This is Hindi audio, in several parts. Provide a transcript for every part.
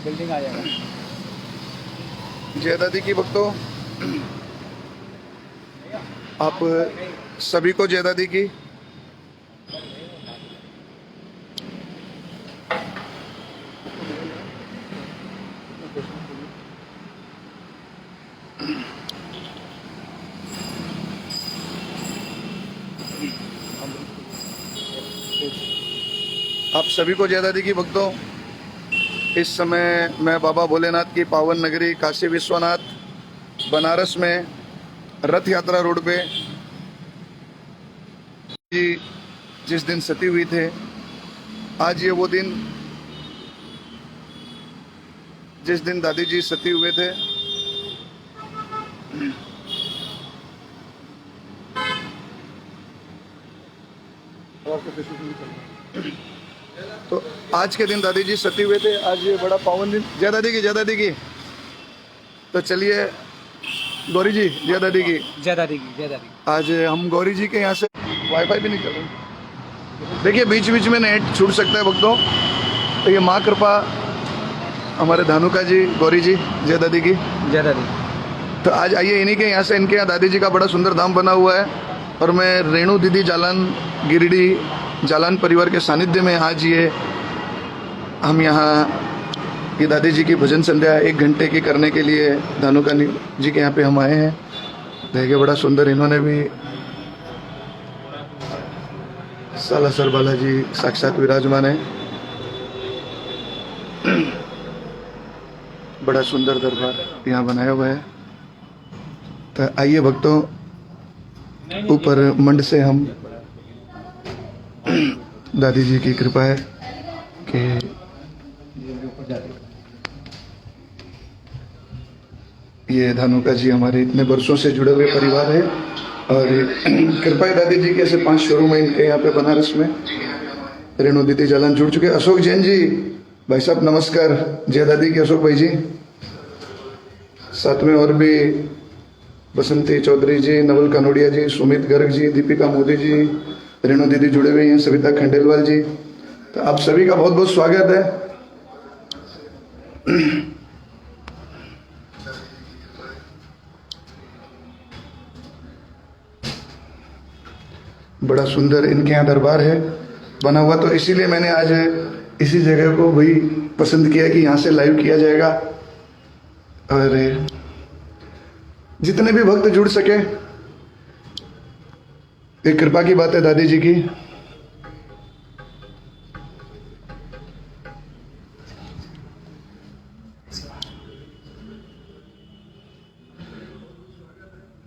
बिल्डिंग आ जाएगा। जय दादी की भक्तों, आप सभी को जय दादी की। आप सभी को जय दादी की भक्तों। इस समय मैं बाबा भोलेनाथ की पावन नगरी काशी विश्वनाथ बनारस में रथ यात्रा रोड पे जी जिस दिन सती हुई थे, आज ये वो दिन जिस दिन दादी जी सती हुए थे। तो आज के दिन दादी जी सती हुए थे। आज ये बड़ा पावन दिन। जय दादी की, जय दादी की। तो चलिए गौरी जी, जय दादी की। जय दादी की, जय दादी। आज हम गौरी जी के यहाँ से वाईफाई भी नहीं चल रहा। देखिए बीच बीच में नेट छूट सकता है भक्तों। तो ये माँ कृपा हमारे धानुका जी, गौरी जी, जय दादी की। जय दादी। तो आज आइए इन्हीं के यहाँ से, इनके यहाँ दादी जी का बड़ा सुंदर धाम बना हुआ है। और मैं रेणु दीदी जालान गिरिडीह जालान परिवार के सानिध्य में आज ये हम यहाँ ये दादी जी की भजन संध्या 1 घंटे की करने के लिए धानुका जी के यहाँ पे हम आए हैं। देखिए बड़ा सुंदर इन्होंने भी सालासर बालाजी साक्षात विराजमान है। बड़ा सुंदर दरबार यहाँ बनाया हुआ है। तो आइए भक्तों, ऊपर मंड से हम दादी जी की कृपा है कि ये धानुका जी हमारे इतने वर्षों से जुड़े हुए परिवार है। और कृपा है दादी जी के ऐसे 5 शोरूम है इनके यहाँ पे बनारस में। रेणु दीदी जालान जुड़ चुके। अशोक जैन जी, भाई साहब नमस्कार। जय दादी की अशोक भाई जी। साथ में और भी बसंती चौधरी जी, नवल कनोडिया जी, सुमित गर्ग जी, दीपिका मोदी जी, रेणु दीदी जुड़े हुए हैं, सविता खंडेलवाल जी। तो आप सभी का बहुत बहुत स्वागत है। बड़ा सुंदर इनके यहाँ दरबार है बना हुआ। तो इसीलिए मैंने आज इसी जगह को वही पसंद किया कि यहाँ से लाइव किया जाएगा। और जितने भी भक्त जुड़ सके, एक कृपा की बात है दादी जी की।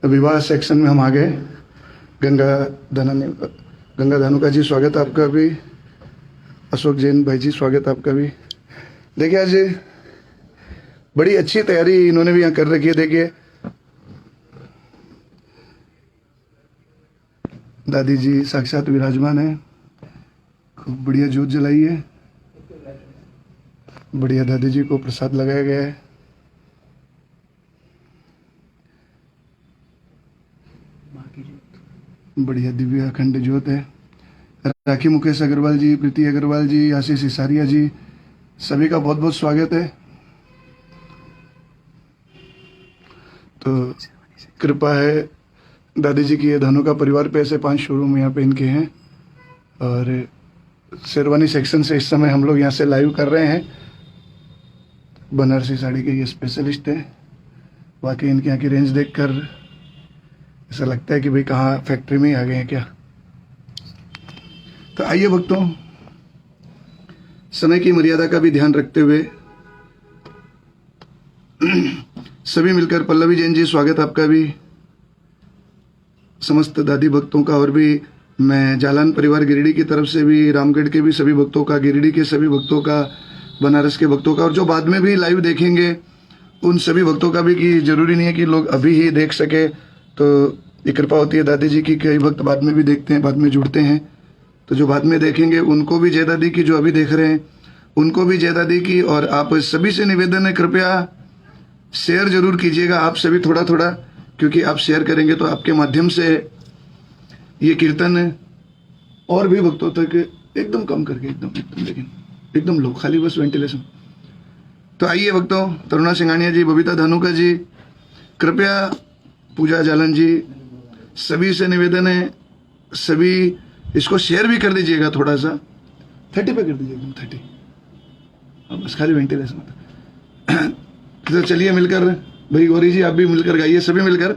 विवाह सेक्शन में हम आ गए। गंगा धानुका जी स्वागत आपका भी। अशोक जैन भाई जी स्वागत आपका भी। देखिए आज बड़ी अच्छी तैयारी इन्होंने भी यहाँ कर रखी है। देखिए दादी जी साक्षात विराजमान है। खूब बढ़िया जोत जलाई है। बढ़िया दादी जी को प्रसाद लगाया गया है। बढ़िया दिव्य अखंड ज्योत है। राखी मुकेश अग्रवाल जी, प्रीति अग्रवाल जी, आशीष सिसारिया जी, सभी का बहुत बहुत स्वागत है। तो कृपा है दादी जी की। ये धानुका परिवार पे ऐसे 5 शोरूम यहाँ पे इनके हैं। और शेरवानी सेक्शन से इस समय हम लोग यहाँ से लाइव कर रहे हैं। बनारसी साड़ी के ये स्पेशलिस्ट है। बाकी इनके यहाँ की रेंज देखकर ऐसा लगता है कि भाई कहाँ फैक्ट्री में ही आ गए हैं क्या। तो आइए भक्तों, समय की मर्यादा का भी ध्यान रखते हुए सभी मिलकर, पल्लवी जैन जी स्वागत आपका भी, समस्त दादी भक्तों का। और भी मैं जालान परिवार गिरिडीह की तरफ से भी, रामगढ़ के भी सभी भक्तों का, गिरिडीह के सभी भक्तों का, बनारस के भक्तों का, और जो बाद में भी लाइव देखेंगे उन सभी भक्तों का भी। कि जरूरी नहीं है कि लोग अभी ही देख सके। तो ये कृपा होती है दादी जी की। कई भक्त बाद में भी देखते हैं, बाद में जुड़ते हैं। तो जो बाद में देखेंगे उनको भी जय दादी की, जो अभी देख रहे हैं उनको भी जय दादी की। और आप सभी से निवेदन है, कृपया शेयर जरूर कीजिएगा आप सभी थोड़ा थोड़ा, क्योंकि आप शेयर करेंगे तो आपके माध्यम से ये कीर्तन और भी भक्तों तक एकदम कम करके, एकदम लेकिन एकदम लो, खाली बस वेंटिलेशन, तो आइए भक्तों, तरुणा सिंघानिया जी, बबीता धानुका जी, कृपया पूजा जालन जी, सभी से निवेदन है, सभी इसको शेयर भी कर दीजिएगा थोड़ा सा, 30 पे कर दीजिएगा, 30 बस, खाली वेंटिलेशन। तो चलिए मिलकर, भाई गौरी जी आप भी मिलकर गाइए, सभी मिलकर।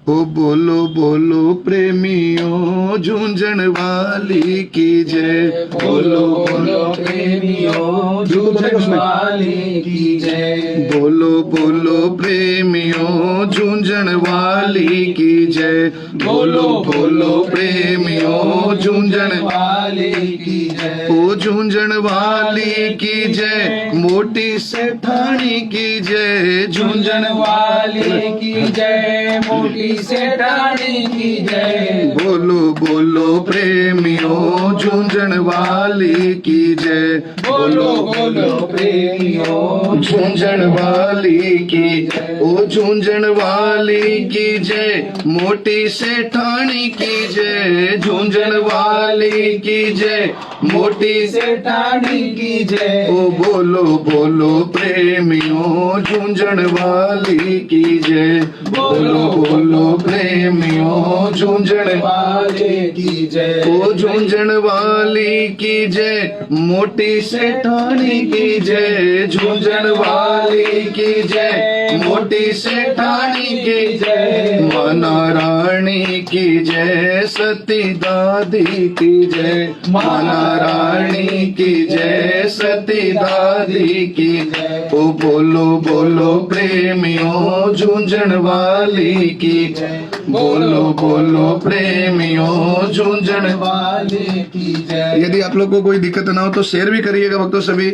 ओ बोलो बोलो प्रेमियों, झूंझण वाली की जय। बोलो बोलो प्रेमियों, झूंझण वाली की जय। बोलो बोलो प्रेमियों, झूंझण वाली की जय। बोलो बोलो प्रेमियों, झूंझण वाली की जय। ओ झूंझण वाली की जय, मोटी सेठानी की जय। झूंझण वाली की जय, मोटी सेठानी की जय। बोलो बोलो प्रेमियों, झूंझण वाली की जय। बोलो बोलो प्रेमियों, झूंझण वाली की जय। ओ झूंझण वाली की जय, मोटी सेठानी की जय। झूंझण वाली की जय, मोटी सेठानी की जय। ओ बोलो बोलो प्रेमियों, झूंझण वाली की जय। बोलो बोलो प्रेमियों, झूंझण वाली की जय। ओ झूंझण वाली की जय, मोटी सेठानी की जय। झूंझण वाली की जय, मोटी सेठानी की जय। माना रानी की जय, सती दादी की जय। माना रानी की जय, सती दादी की जय। ओ बोलो बोलो प्रेमियों, झूंझण वाली की जय। बोलो बोलो प्रेमियों, झूंझण वाली की जय। यदि आप लोग को कोई दिक्कत ना हो तो शेयर भी करिएगा भक्तों सभी।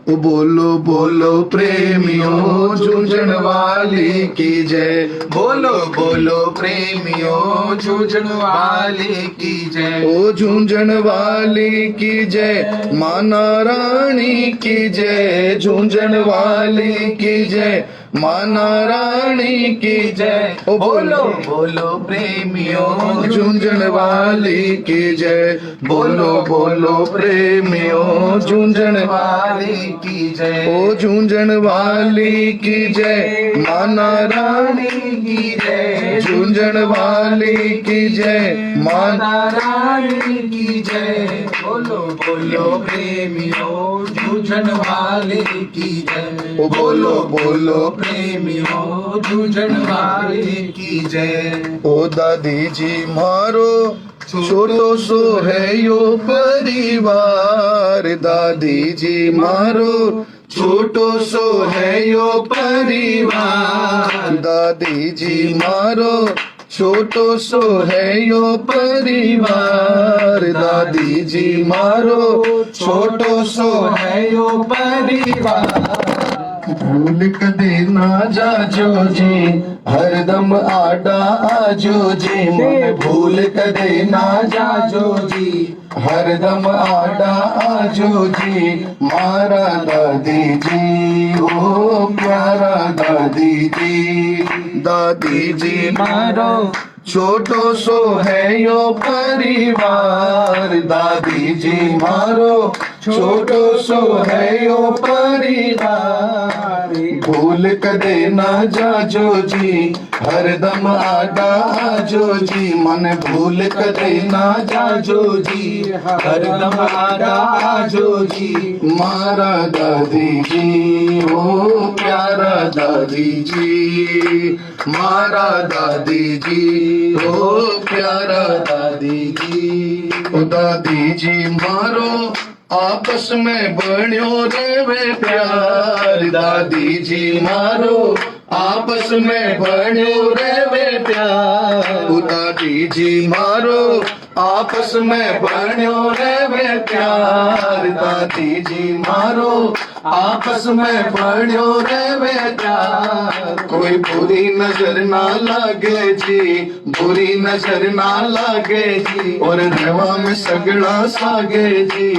ओ बोलो बोलो प्रेमियों, झूंझण वाली की जय। बोलो बोलो प्रेमियों, झूंझण वाली की जय। ओ झूंझण वाली की जय, माना रानी की जय। झूंझण वाली की जय, माना रानी की जय। ओ बोलो बोलो प्रेमियों, झूंझण वाली की जय। बोलो बोलो प्रेमियों, झूंझण वाली की जय। ओ झूंझण वाली की जय, माना रानी की जय। झूंझण वाली की जय, माना रानी की जय। बोलो बोलो प्रेमियों, झूंझण वाली की जय। ओ बोलो बोलो प्रेमियों, झूंझण वाली की जय। ओ दादी जी मारो, छोटो सो है यो परिवार। दादी जी मारो, छोटो सो है यो परिवार। दादी जी मारो, छोटो सो है यो परिवार। दादी जी मारो, छोटो सो है यो परिवार। भूल कदे ना जाजो जी, हरदम आडा आजो जी। मन भूल कदे ना जाजो जी, हरदम आडा आजो जी। मारा दादी जी, ओ प्यारा दादी जी। दादी जी मारो, छोटो सो है यो परिवार। दादी जी मारो, छोटो सो है यो परिवार। भूल कदे ना जाजो जी, हरदम आडा आजो जी। मन भूल कदे ना जाजो जी, हरदम आडा आजो जी। मारा दादी जी, ओ प्यारा दादी जी। मारा दादी जी, ओ प्यारा दादी जी। ओ दादी जी मारो, आपस में बण्यो रेवे प्यार। दादी जी मारो, आपस में बण्यो रेवे प्यार। ओ दादी जी मारो, आपस में बण्यो रेवे प्यार। दादी जी मारो, आपस में बण्यो रेवे प्यार। कोई बुरी नजर ना लागे जी, बुरी नजर ना लागे जी। और रेवा में सगड़ा सागे जी,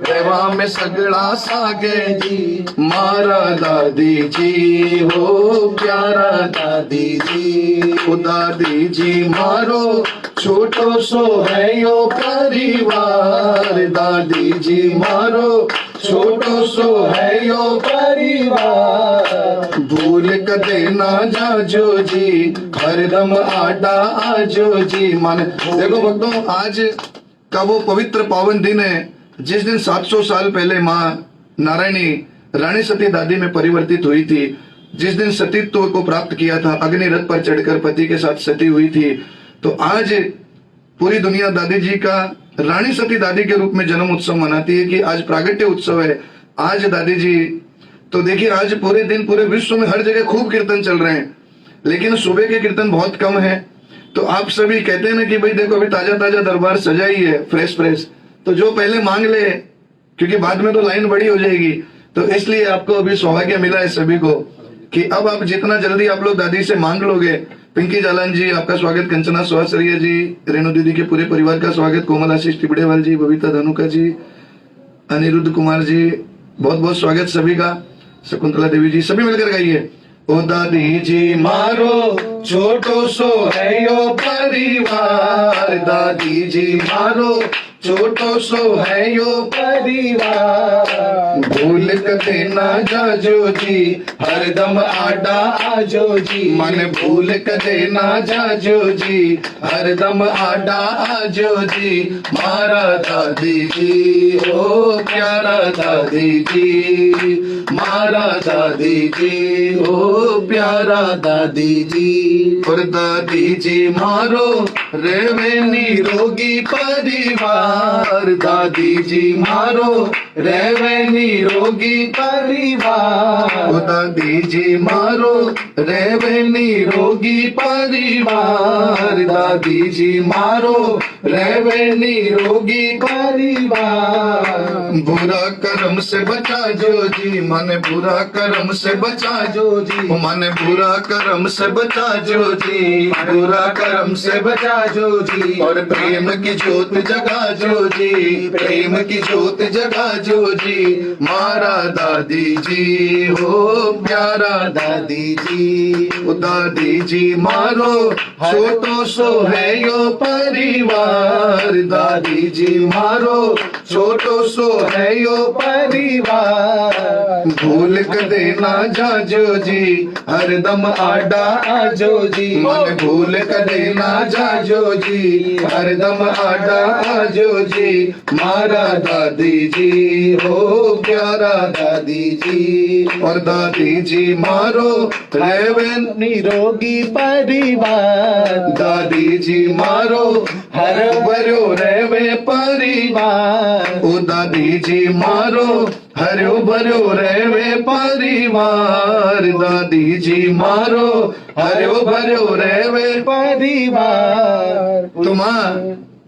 रेवा में सगड़ा सागे जी। मारा दादी जी, हो प्यारा दादी जी। ओ दादी जी मारो, छोटो सो है यो परिवार। दादी जी मारो, छोटो सो है यो परिवार। भूल कदे ना जाजो जी, हरदम आडा आजो जी। माने देखो भक्तों, आज का वो पवित्र पावन दिन है जिस दिन 700 साल पहले माँ नारायणी रानी सती दादी में परिवर्तित हुई थी, जिस दिन सतीत्व को प्राप्त किया था, अग्नि रथ पर चढ़कर पति के साथ सती हुई थी। तो आज पूरी दुनिया दादी जी का रानी सती दादी के रूप में जन्म उत्सव मनाती है कि आज प्रागट्य उत्सव है, आज दादी जी। तो देखिए, आज पूरे दिन पूरे विश्व में हर जगह खूब कीर्तन चल रहे हैं, लेकिन सुबह के कीर्तन बहुत कम है। तो आप सभी कहते हैं ना कि भाई देखो अभी ताजा ताजा दरबार सजा ही है, फ्रेश फ्रेश, तो जो पहले मांग ले, क्योंकि बाद में तो लाइन बड़ी हो जाएगी। तो इसलिए आपको अभी सौभाग्य मिला है सभी को कि अब आप जितना जल्दी आप लोग दादी से मांग लोगे। पिंकी जालान जी आपका स्वागत, कंचना सुहासरिया जी, रेणु दीदी के पूरे परिवार का स्वागत, कोमल आशीष टिबड़ेवाल जी, बबीता धनुका जी, अनिरुद्ध कुमार जी, बहुत बहुत स्वागत सभी का। शकुंतला देवी जी, सभी मिलकर गाइए। ओ दादी जी मारो छोटो सो है यो परिवार, दादी जी मारो छोटो सो है यो परिवार। भूल कदे ना जाजो जी, हरदम आडा आजो जी। मन भूल कदे ना जाजो जी, हरदम आडा आजो जी। मारा दादी जी ओ प्यारा दादी जी, मारा दादी जी ओ प्यारा दादी जी। और दादी जी मारो रेवे निरोगी परिवार, दादी जी मारो रेवे निरोगी परिवार। ओ दादी जी मारो रेवे निरोगी परिवार, दादी जी मारो रेवे निरोगी परिवार। बुरा कर्म से बचा जो जी, मन बुरा कर्म से बचा जो जी, मन बुरा कर्म से बचा जो जी, बुरा कर्म से बचा जो जी। और प्रेम की ज्योत जगा जो जी, प्रेम की ज्योत जगा जो जी। मारा दादी जी हो प्यारा दादी जी। ओ दादी जी मारो छोटो सो है यो परिवार, दादी जी मारो छोटो सो है यो परिवार। भूल कदे ना जाजो जी, हरदम आडा आजो जी। मन भूल कदे ना जाजो जी, हरदम आडा आजो जी। मारा दादी जी हो प्यारा दादी जी। और दादी जी मारो रेवे निरोगी परिवार, दादी जी मारो हर भरो रेवे परिवार। ओ दादी जी मारो हरो भरो रेवे परिवार, दादी जी मारो हरो भरो रेवे परिवार। तुमा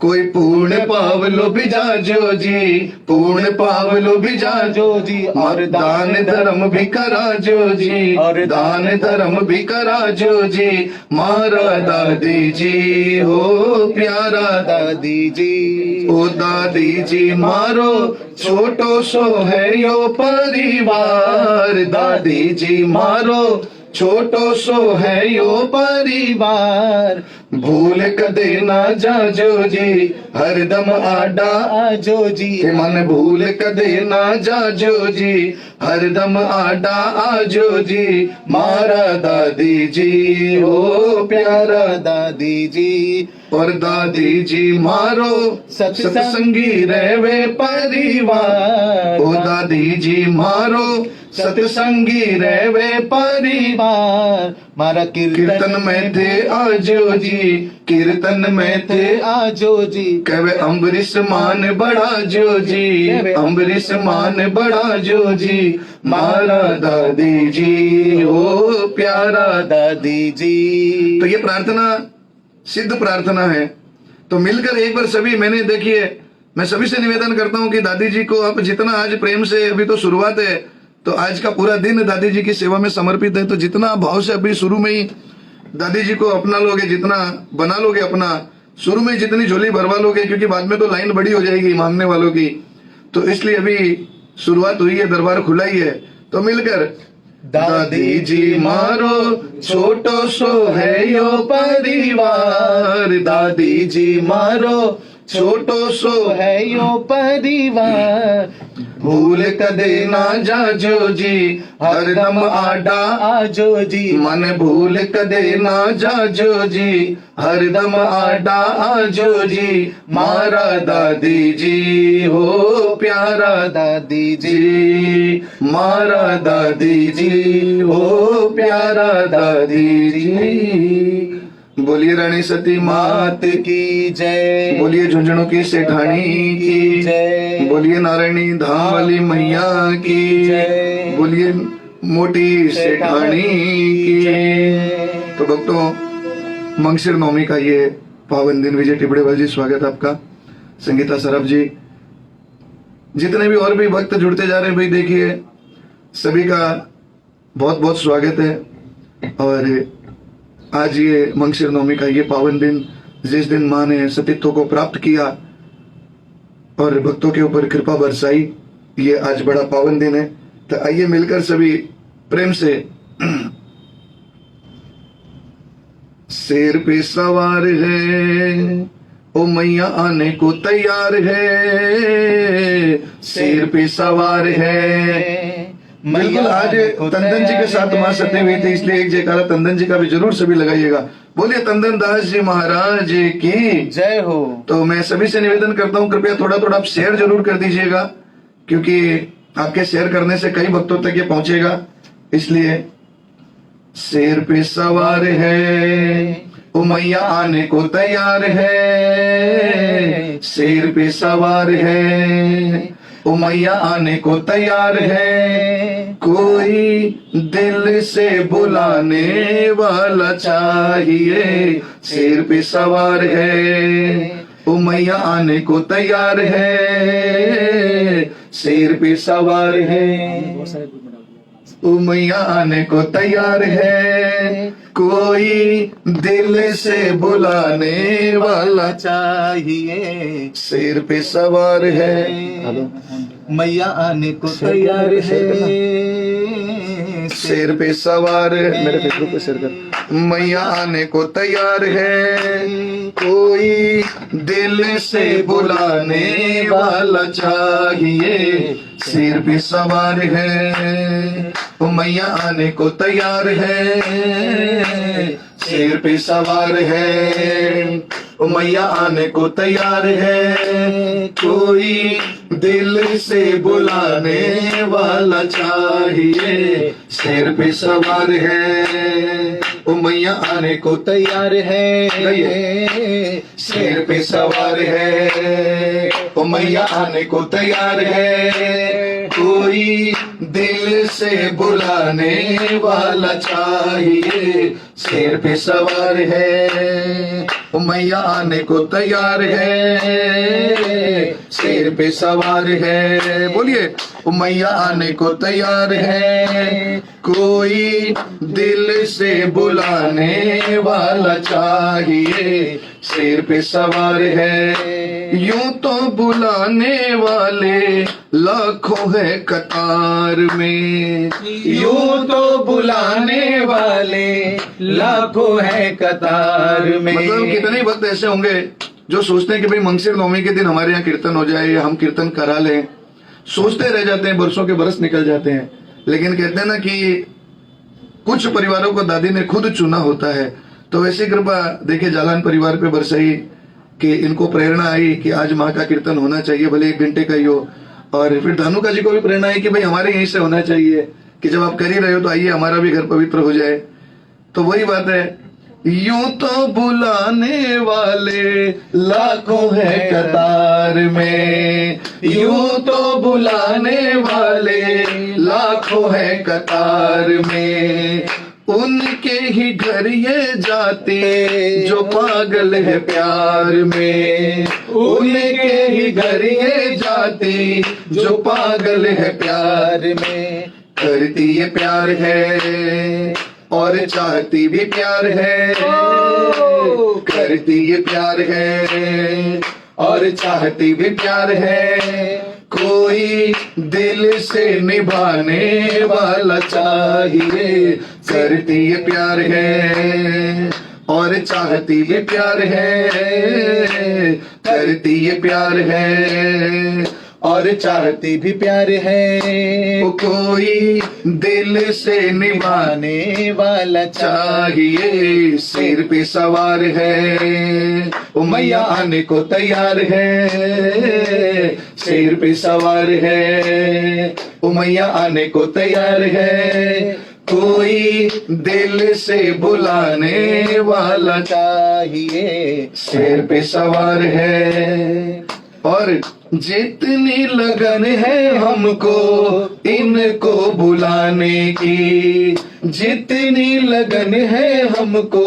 कोई पूर्ण पावलो भी जाजो जी, पूर्ण पावलो भी जाजो जी। और दान धर्म भी करा जो जी, और दान धर्म भी करा जो जी। मारा दादी जी हो प्यारा दादी जी। ओ दादी जी मारो छोटो सो है यो परिवार, दादी जी मारो छोटो सो है यो परिवार। भूल कदे ना जाजो जी, हरदम आडा आजो जी। मन भूल कदे ना जाजो जी, हरदम आडा आजो जी। मारा दादी जी हो प्यारा दादी जी। और दादी जी मारो सत्संगी रहवे परिवार, ओ दादी जी मारो सत्संगी रहवे परिवार। मारा कीर्तन में थे आजो जी, कीर्तन में थे आजो जी। कहवे अम्बरीश मान बड़ा जो जी, अम्बरीश मान बड़ा जो जी। मारा दादी जी हो प्यारा दादी जी। तो ये प्रार्थना सिद्ध प्रार्थना है। तो मिलकर एक बार सभी, मैंने देखिए मैं सभी से निवेदन करता हूँ कि दादी जी को आप जितना आज प्रेम से, अभी तो शुरुआत है, तो आज का पूरा दिन दादी जी की सेवा में समर्पित है। तो जितना भाव से अभी शुरू में ही दादी जी को अपना लोगे, जितना बना लोगे अपना, शुरू में जितनी झोली भरवा लोगे, क्योंकि बाद में तो लाइन बड़ी हो जाएगी मांगने वालों की। तो इसलिए अभी शुरुआत हुई है, दरबार खुला ही है। तो मिलकर दादी जी मारो छोटो सो है यो परिवार, दादी जी मारो छोटो सो है यो परिवार। भूल कदे ना जाजो जी हरदम आडा आजो जी मन भूल कदे ना जाजो जी हरदम आडा आजो जी मारा दादी जी हो प्यारा दादी जी जी मारा दादी जी हो प्यारा दादी जी। बोलिए रानी सती मात की जय बोलिए झुंझुनू की सेठानी की जय बोलिए नारायणी धाम वाली मैया की जय बोलिए मोटी सेठानी की। तो भक्तों मंगशिर नवमी का ये पावन दिन विजय टिबड़ेवाल जी स्वागत है आपका, संगीता सरफ जी, जितने भी और भी भक्त जुड़ते जा रहे हैं भाई देखिए सभी का बहुत बहुत स्वागत है। और आज ये मंगशिर नवमी का ये पावन दिन जिस दिन माँ ने सतीत्व को प्राप्त किया और भक्तों के ऊपर कृपा बरसाई, ये आज बड़ा पावन दिन है। तो आइए मिलकर सभी प्रेम से शेर पे सवार है ओ मैया आने को तैयार है, शेर पे सवार है। बिल्कुल आज तंदन जी के साथ मां सती हुई थी, इसलिए एक जयकारा तंदन जी का भी जरूर सभी लगाइएगा। बोलिए तंदन दास जी महाराज की जय हो। तो मैं सभी से निवेदन करता हूँ कृपया थोड़ा थोड़ा आप शेयर जरूर कर दीजिएगा, क्योंकि आपके शेयर करने से कई भक्तों तक ये पहुंचेगा। इसलिए शेर पे सवार है ओ मैया आने को तैयार है, शेर पे सवार है ओ मैया आने को तैयार है। कोई दिल से बुलाने वाला चाहिए, शेर पे सवार है ओ मैया आने को तैयार है, शेर पे सवार है ओ मैया आने को तैयार है। कोई दिल से बुलाने वाला चाहिए शेर पे सवार है, मैया आने को तैयार है। शेर पे सवार मेरे फेसबुक पे शेयर कर, मैया आने को तैयार है। कोई दिल से बुलाने वाला चाहिए, शेर पे सवार है ओ मैया आने को तैयार है, शेर पे सवार है ओ मैया आने को तैयार है। कोई दिल से बुलाने वाला चाहिए, शेर पे सवार है ओ मैया आने को तैयार है, शेर पे सवार है ओ मैया आने को तैयार है। कोई दिल से बुलाने वाला चाहिए, शेर पे सवार है ओ मैया आने को तैयार है, शेर पे सवार है। बोलिए ओ मैया आने को तैयार है। कोई दिल से बुलाने वाला चाहिए, शेर पे सवार है। यूं तो बुलाने वाले लाखों है कतार में, यूं तो बुलाने वाले लाखों है कतार में। मतलब कितने भक्त ऐसे होंगे जो सोचते हैं कि भाई मंगशिर नवमी के दिन हमारे यहाँ कीर्तन हो जाए या हम कीर्तन करा लें, सोचते रह जाते हैं, बरसों के बरस निकल जाते हैं। लेकिन कहते हैं ना कि कुछ परिवारों को दादी ने खुद चुना होता है। तो वैसी कृपा देखिए जालान परिवार पे बरसाई कि इनको प्रेरणा आई कि आज माँ का कीर्तन होना चाहिए, भले 1 घंटे का ही हो। और फिर धानुका जी को भी प्रेरणा आई कि भाई हमारे यहीं से होना चाहिए, कि जब आप कर ही रहे हो तो आइए हमारा भी घर पवित्र हो जाए। तो वही बात है, यूं तो बुलाने वाले लाखों है कतार में, यूं तो बुलाने वाले लाखों है कतार में। उनके ही घर ये जाते जो पागल है प्यार में, उनके ही घर ये जाते जो पागल है प्यार में। करती ये प्यार है और चाहती भी प्यार है, करती ये प्यार है और चाहती भी प्यार है। कोई दिल से निभाने वाला चाहिए, करती ये प्यार है और चाहती भी प्यार है, करती ये प्यार है। और चाहती भी प्यार है। वो कोई दिल से निभाने वाला चाहिए, सिर पे सवार है। वो मैया आने को तैयार है, सिर पे सवार है। वो मैया आने को तैयार है, कोई दिल से बुलाने वाला चाहिए, सिर पे सवार है। और जितनी लगन है हमको इनको बुलाने की, जितनी लगन है हमको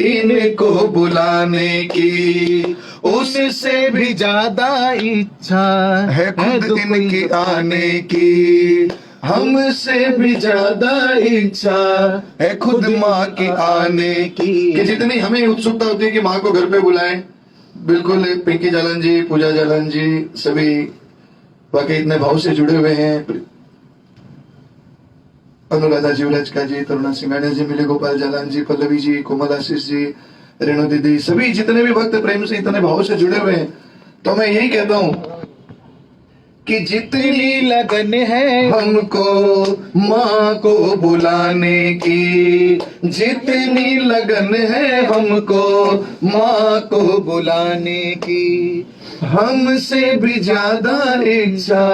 इनको बुलाने की, उससे भी ज्यादा इच्छा है खुद इनकी आने की। हमसे भी ज्यादा इच्छा है खुद माँ की आने की। कि जितनी हमें उत्सुकता होती है कि माँ को घर पे बुलाएं, बिल्कुल पिंकी जालन जी, पूजा जालन जी, सभी वाकई इतने भाव से जुड़े हुए हैं। अनुराधा जीवराज जी, तरुणा सिंघानिया जी, मिले गोपाल जालन जी, पल्लवी जी, कोमल आशीष जी, रेणु दीदी, सभी जितने भी भक्त प्रेम से इतने भाव से जुड़े हुए हैं। तो मैं यही कहता हूँ कि जितनी लगन है हमको माँ को बुलाने की, जितनी लगन है हमको माँ को बुलाने की, हमसे भी ज्यादा इच्छा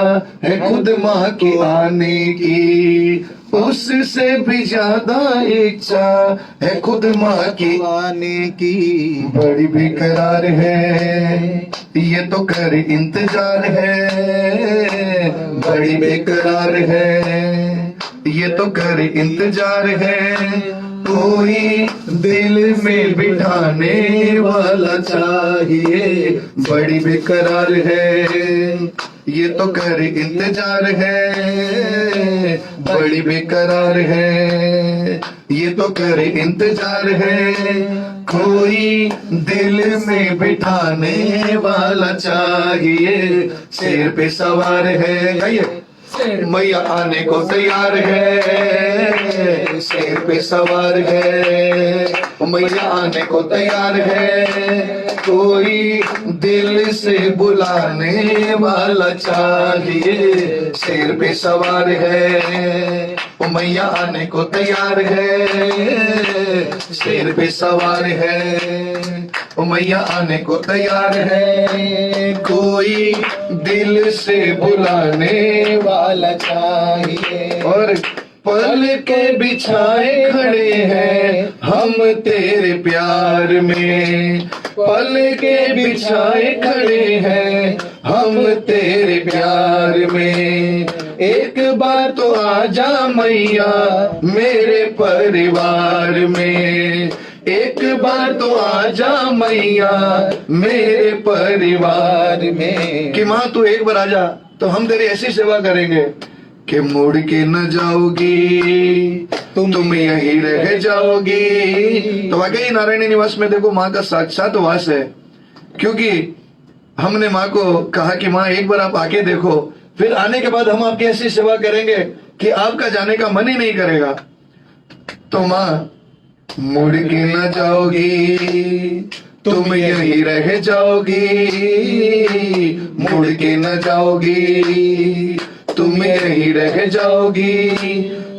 है खुद माँ की आने की। उससे भी ज्यादा इच्छा है खुद माँ की आने की। बड़ी बेकरार है, ये तो कर इंतजार है। बड़ी बेकरार है, ये तो कर इंतजार है। कोई दिल में बिठाने वाला चाहिए, बड़ी बेकरार है, ये तो कर इंतजार है। बड़ी बेकरार है, ये तो कर इंतजार है। कोई दिल में बिठाने वाला चाहिए, सिर पे सवार है। गाइए, मैया आने को तैयार है, सिर पे सवार है। मैया आने को तैयार है, कोई दिल से बुलाने वाला चाहिए, सिर पे सवार है। मैया आने को तैयार है, सिर पे सवार है। मैया आने को तैयार है, कोई दिल से बुलाने वाला चाहिए। और पल के बिछाए खड़े हैं हम तेरे प्यार में। पल के बिछाए खड़े हैं हम तेरे प्यार में। एक बार तो आजा मैया मेरे परिवार में। एक बार तो आजा मैया मेरे परिवार में। कि माँ तू एक बार आजा तो हम तेरी ऐसी सेवा करेंगे कि मुड़ के न जाओगी, तुम यहीं रह जाओगी। तो वाकई नारायणी निवास में देखो माँ का साक्षात वास है, क्योंकि हमने माँ को कहा कि माँ एक बार आप आके देखो, फिर आने के बाद हम आपकी ऐसी सेवा करेंगे कि आपका जाने का मन ही नहीं करेगा। तो माँ मुड़ के न जाओगी, तुम यहीं रह जाओगी। मुड़ के न जाओगी, तुम यहीं रह जाओगी।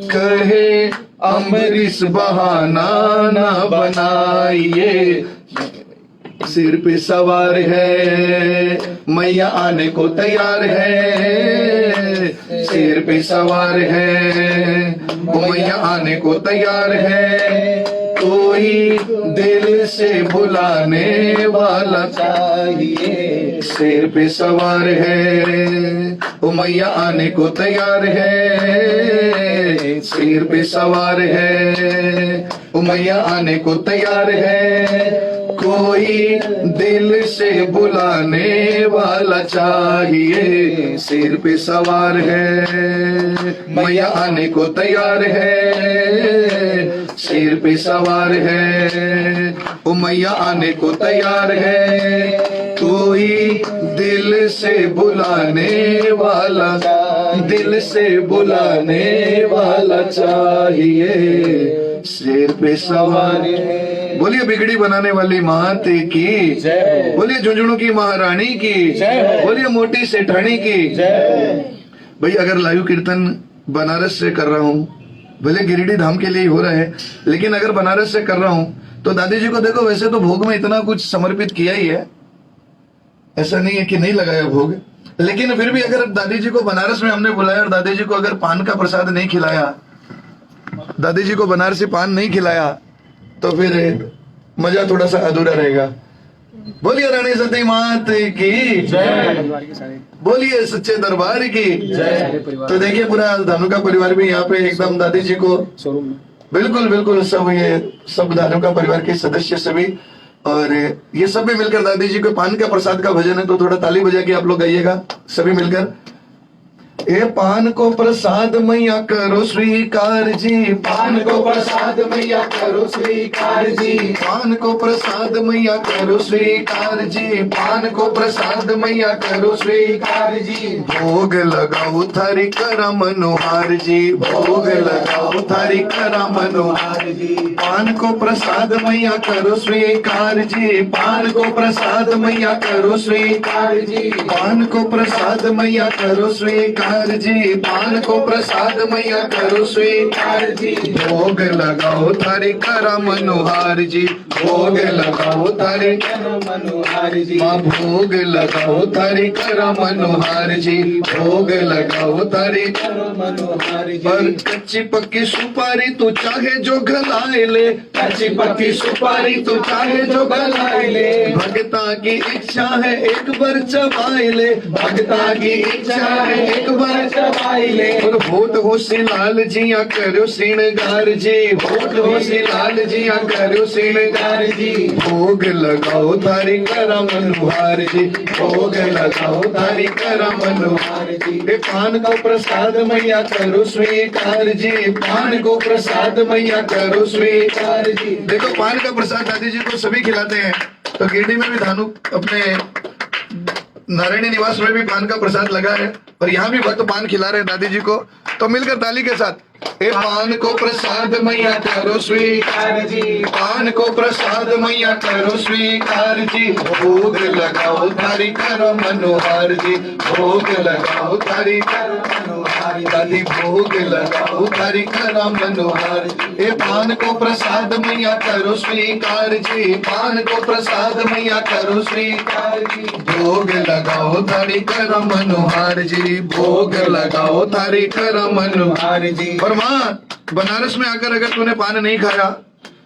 कहे अमरीश बहाना ना बनाइए, सिर पे सवार है, मैया आने को तैयार है। सिर पे सवार है, मैया आने को तैयार है। कोई दिल से बुलाने वाला चाहिए, सिर पे सवार है। मैया आने को तैयार है, सिर पे सवार है। मैया आने को तैयार है, कोई दिल से बुलाने वाला चाहिए, सिर पे सवार है। मैया आने को तैयार है, सिर पे सवार है। मैया आने को तैयार है, कोई दिल से बुलाने वाला, दिल से बुलाने वाला चाहिए, सिर पे सवार है। बोलिए बिगड़ी बनाने वाली मात की जय हो। बोलिए झुंझुनू की महारानी की जय हो। बोलिए मोटी सेठानी की जय भाई। अगर लाइव कीर्तन बनारस से कर रहा हूँ, भले गिरिडीह धाम के लिए ही हो रहा है, लेकिन अगर बनारस से कर रहा हूँ तो दादी जी को देखो, वैसे तो भोग में इतना कुछ समर्पित किया ही है, ऐसा नहीं है कि नहीं लगाया भोग, लेकिन फिर भी अगर दादी जी को बनारस में हमने बुलाया और दादी जी को अगर पान का प्रसाद नहीं खिलाया, दादी जी को बनारसी पान नहीं खिलाया, तो फिर मजा थोड़ा सा अधूरा रहेगा। बोलिए रानी सती मात की जय, बोलिए सच्चे दरबार की जय। तो देखिए पूरा धानुका परिवार भी यहाँ पे एकदम दादी जी को बिल्कुल बिल्कुल सब, ये सब धानुका परिवार के सदस्य सभी, और ये सब भी मिलकर दादी जी को पान का प्रसाद का भजन है, तो थोड़ा ताली बजा के आप लोग गाइएगा सभी मिलकर। ए पान को प्रसाद मैया करो स्वीकार जी, पान को प्रसाद मैया करो स्वीकार जी, पान को प्रसाद मैया करो स्वीकार जी, पान को प्रसाद मैया करो स्वीकार जी। भोग लगाओ थारी करा मनोहार जी, भोग लगाओ थारी करा मनोहार जी। पान को प्रसाद मैया करो स्वीकार जी, पान को प्रसाद मैया करो स्वीकार जी, पान को प्रसाद मैया करो स्वीकार जी, पान को प्रसाद मैया करो स्वीकार जी। भोग लगाओ थारी करा मनोहार जी, भोग लगाओ थारी करा मनोहार जी, माँ भोग लगाओ थारी करा मनोहार जी, भोग लगाओ थारी करा मनोहार जी। और कच्ची पक्की सुपारी तू चाहे जो गलाए ले, कच्ची पक्की सुपारी तू चाहे जो गलाए ले, भगता की इच्छा है एक बार चबाए ले, भगता की इच्छा है एक बार चबाए ले। और होठ होशी लाल जिया करो श्रृंगार जी, होठ होशी लाल जिया करो श्रृंगार जी। भोग लगाओ थारी करा मनोहार जी, भोग लगाओ थारी करा मनोहार जी। ए पान को प्रसाद मैया करो स्वीकार जी, पान को प्रसाद मैया करो स्वीकार जी। देखो पान का प्रसाद दादी जी को सभी खिलाते हैं, तो गिरडी में भी धानु अपने नारायणी निवास में भी पान का प्रसाद लगा है, और यहाँ भी भक्त पान खिला रहे हैं दादी जी को, तो मिलकर ताली के साथ ए पान को प्रसाद मैया करो स्वीकार जी, पान को प्रसाद मैया करो स्वीकार जी। भोग लगाओ थारी करो मनोहार जी, भोग लगाओ थारी करो मनोहार दादी, भोग लगाओ थारी करो मनोहार। ए पान को प्रसाद मैया करो स्वीकार जी, पान को प्रसाद मैया करो स्वीकार जी। भोग लगाओ थारी करो मनोहार जी, भोग लगाओ थारी करो मनोहार जी। और माँ बनारस में आकर अगर तूने पान नहीं खाया,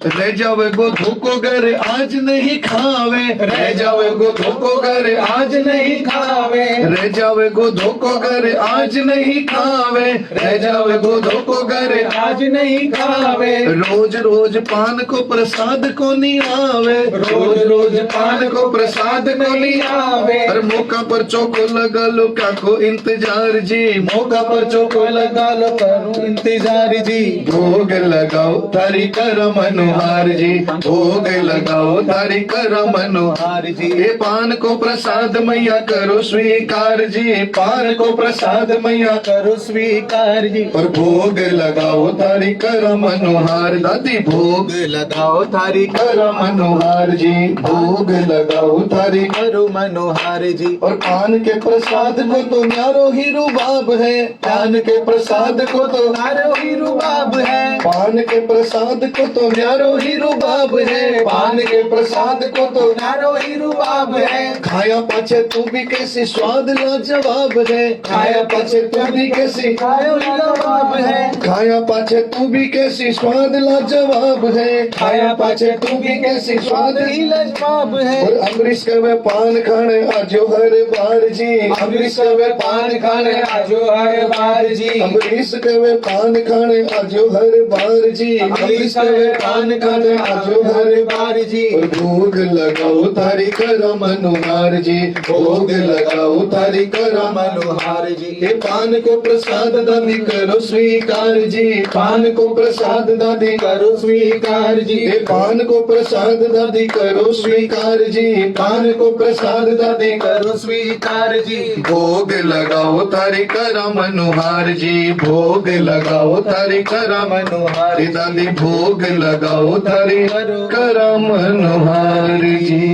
रह जावे गो धोको घर आज नहीं खावे, रह जावे गो धोको घर आज नहीं खावे, रह जावे गो धोको घर आज नहीं खावे, रह जावे गो धोको घर आज नहीं खावे। रोज रोज पान को प्रसाद को नहीं आवे, रोज रोज पान को प्रसाद को नहीं आवे। और मौका पर चौको लगा लो क्या को इंतजार जी, मौका पर चौको लगा लो करो इंतजार जी। भोग लगाओ थारी करो मनोहार जी, भोग लगाओ थारी करो मनोहार जी। ए पान को प्रसाद मैया करो स्वीकार जी, पान को प्रसाद मैया करो स्वीकार जी। और भोग लगाओ थारी करो मनोहार दादी, भोग लगाओ थारी करो मनोहार जी, भोग लगाओ थारी करो मनोहार जी। और पान के प्रसाद को तो न्यारो ही रुबाब है, पान के प्रसाद को तो न्यारो ही रुबाब है, पान के प्रसाद को तो न्यारो ही रुबाब है, पान के प्रसाद को तो न्यारो ही रुबाब है। खाया पाछे तू भी कैसी स्वाद लाजवाब है, खाया पाछे तू भी कैसी लाजवाब है, खाया पाछे तू भी कैसी स्वाद लाजवाब है, खाया पाछे तू भी कैसी स्वाद ही लाजवाब है। और अमरीश कवे पान खाने आजो हर बार जी, अमरीश कवे पान खाने आजो हर बार जी, अमरीश कवे पान खाने आजो हर बार जी, अमरीश कवे पान खाने आजो हर बार जी। और भोग लगाओ थारी करो मनोहार जी, भोग लगाओ थारी करो मनोहार जी। ए पान को प्रसाद दादी करो स्वीकार जी, पान को प्रसाद दादी करो स्वीकार जी। ए पान को प्रसाद दादी करो स्वीकार जी, पान को प्रसाद दादी करो स्वीकार जी। भोग लगाओ थारी करो मनोहार जी, भोग लगाओ थारी करो मनोहार दादी, भोग लगाओ आओ थारे करा मनोहार जी।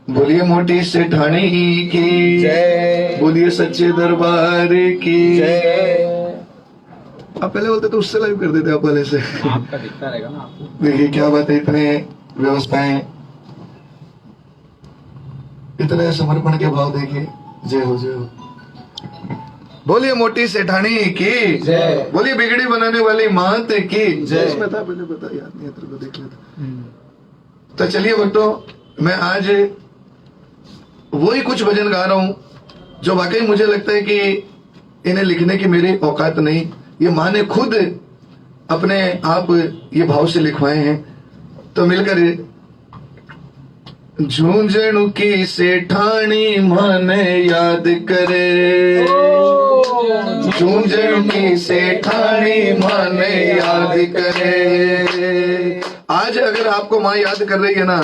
बोलिए मोटी सेठानी की जय। बोलिए सच्चे दरबार की जय। आप पहले बोलते तो उससे लाइव कर देते आप पहले से। आपका दिखता रहेगा ना आपको। देखिए क्या बात है, इतने व्यवस्थाएं, इतने समर्पण के भाव देखिए। जय हो जय हो। बोलिए मोटी सेठानी की जय। बोलिए बिगड़ी बनाने वाली मात की जय। इसमें था पहले पता याद नहीं है, तेरे को देख लेता। तो चलिए भक्तों, मैं आज वही कुछ भजन गा रहा हूं जो वाकई मुझे लगता है कि इन्हें लिखने की मेरी औकात नहीं, ये माँ ने खुद अपने आप ये भाव से लिखवाए हैं। तो मिलकर झूंझणु की सेठानी माने याद करे, झूंझणु की सेठानी माने याद करे। आज अगर आपको माँ याद कर रही है ना,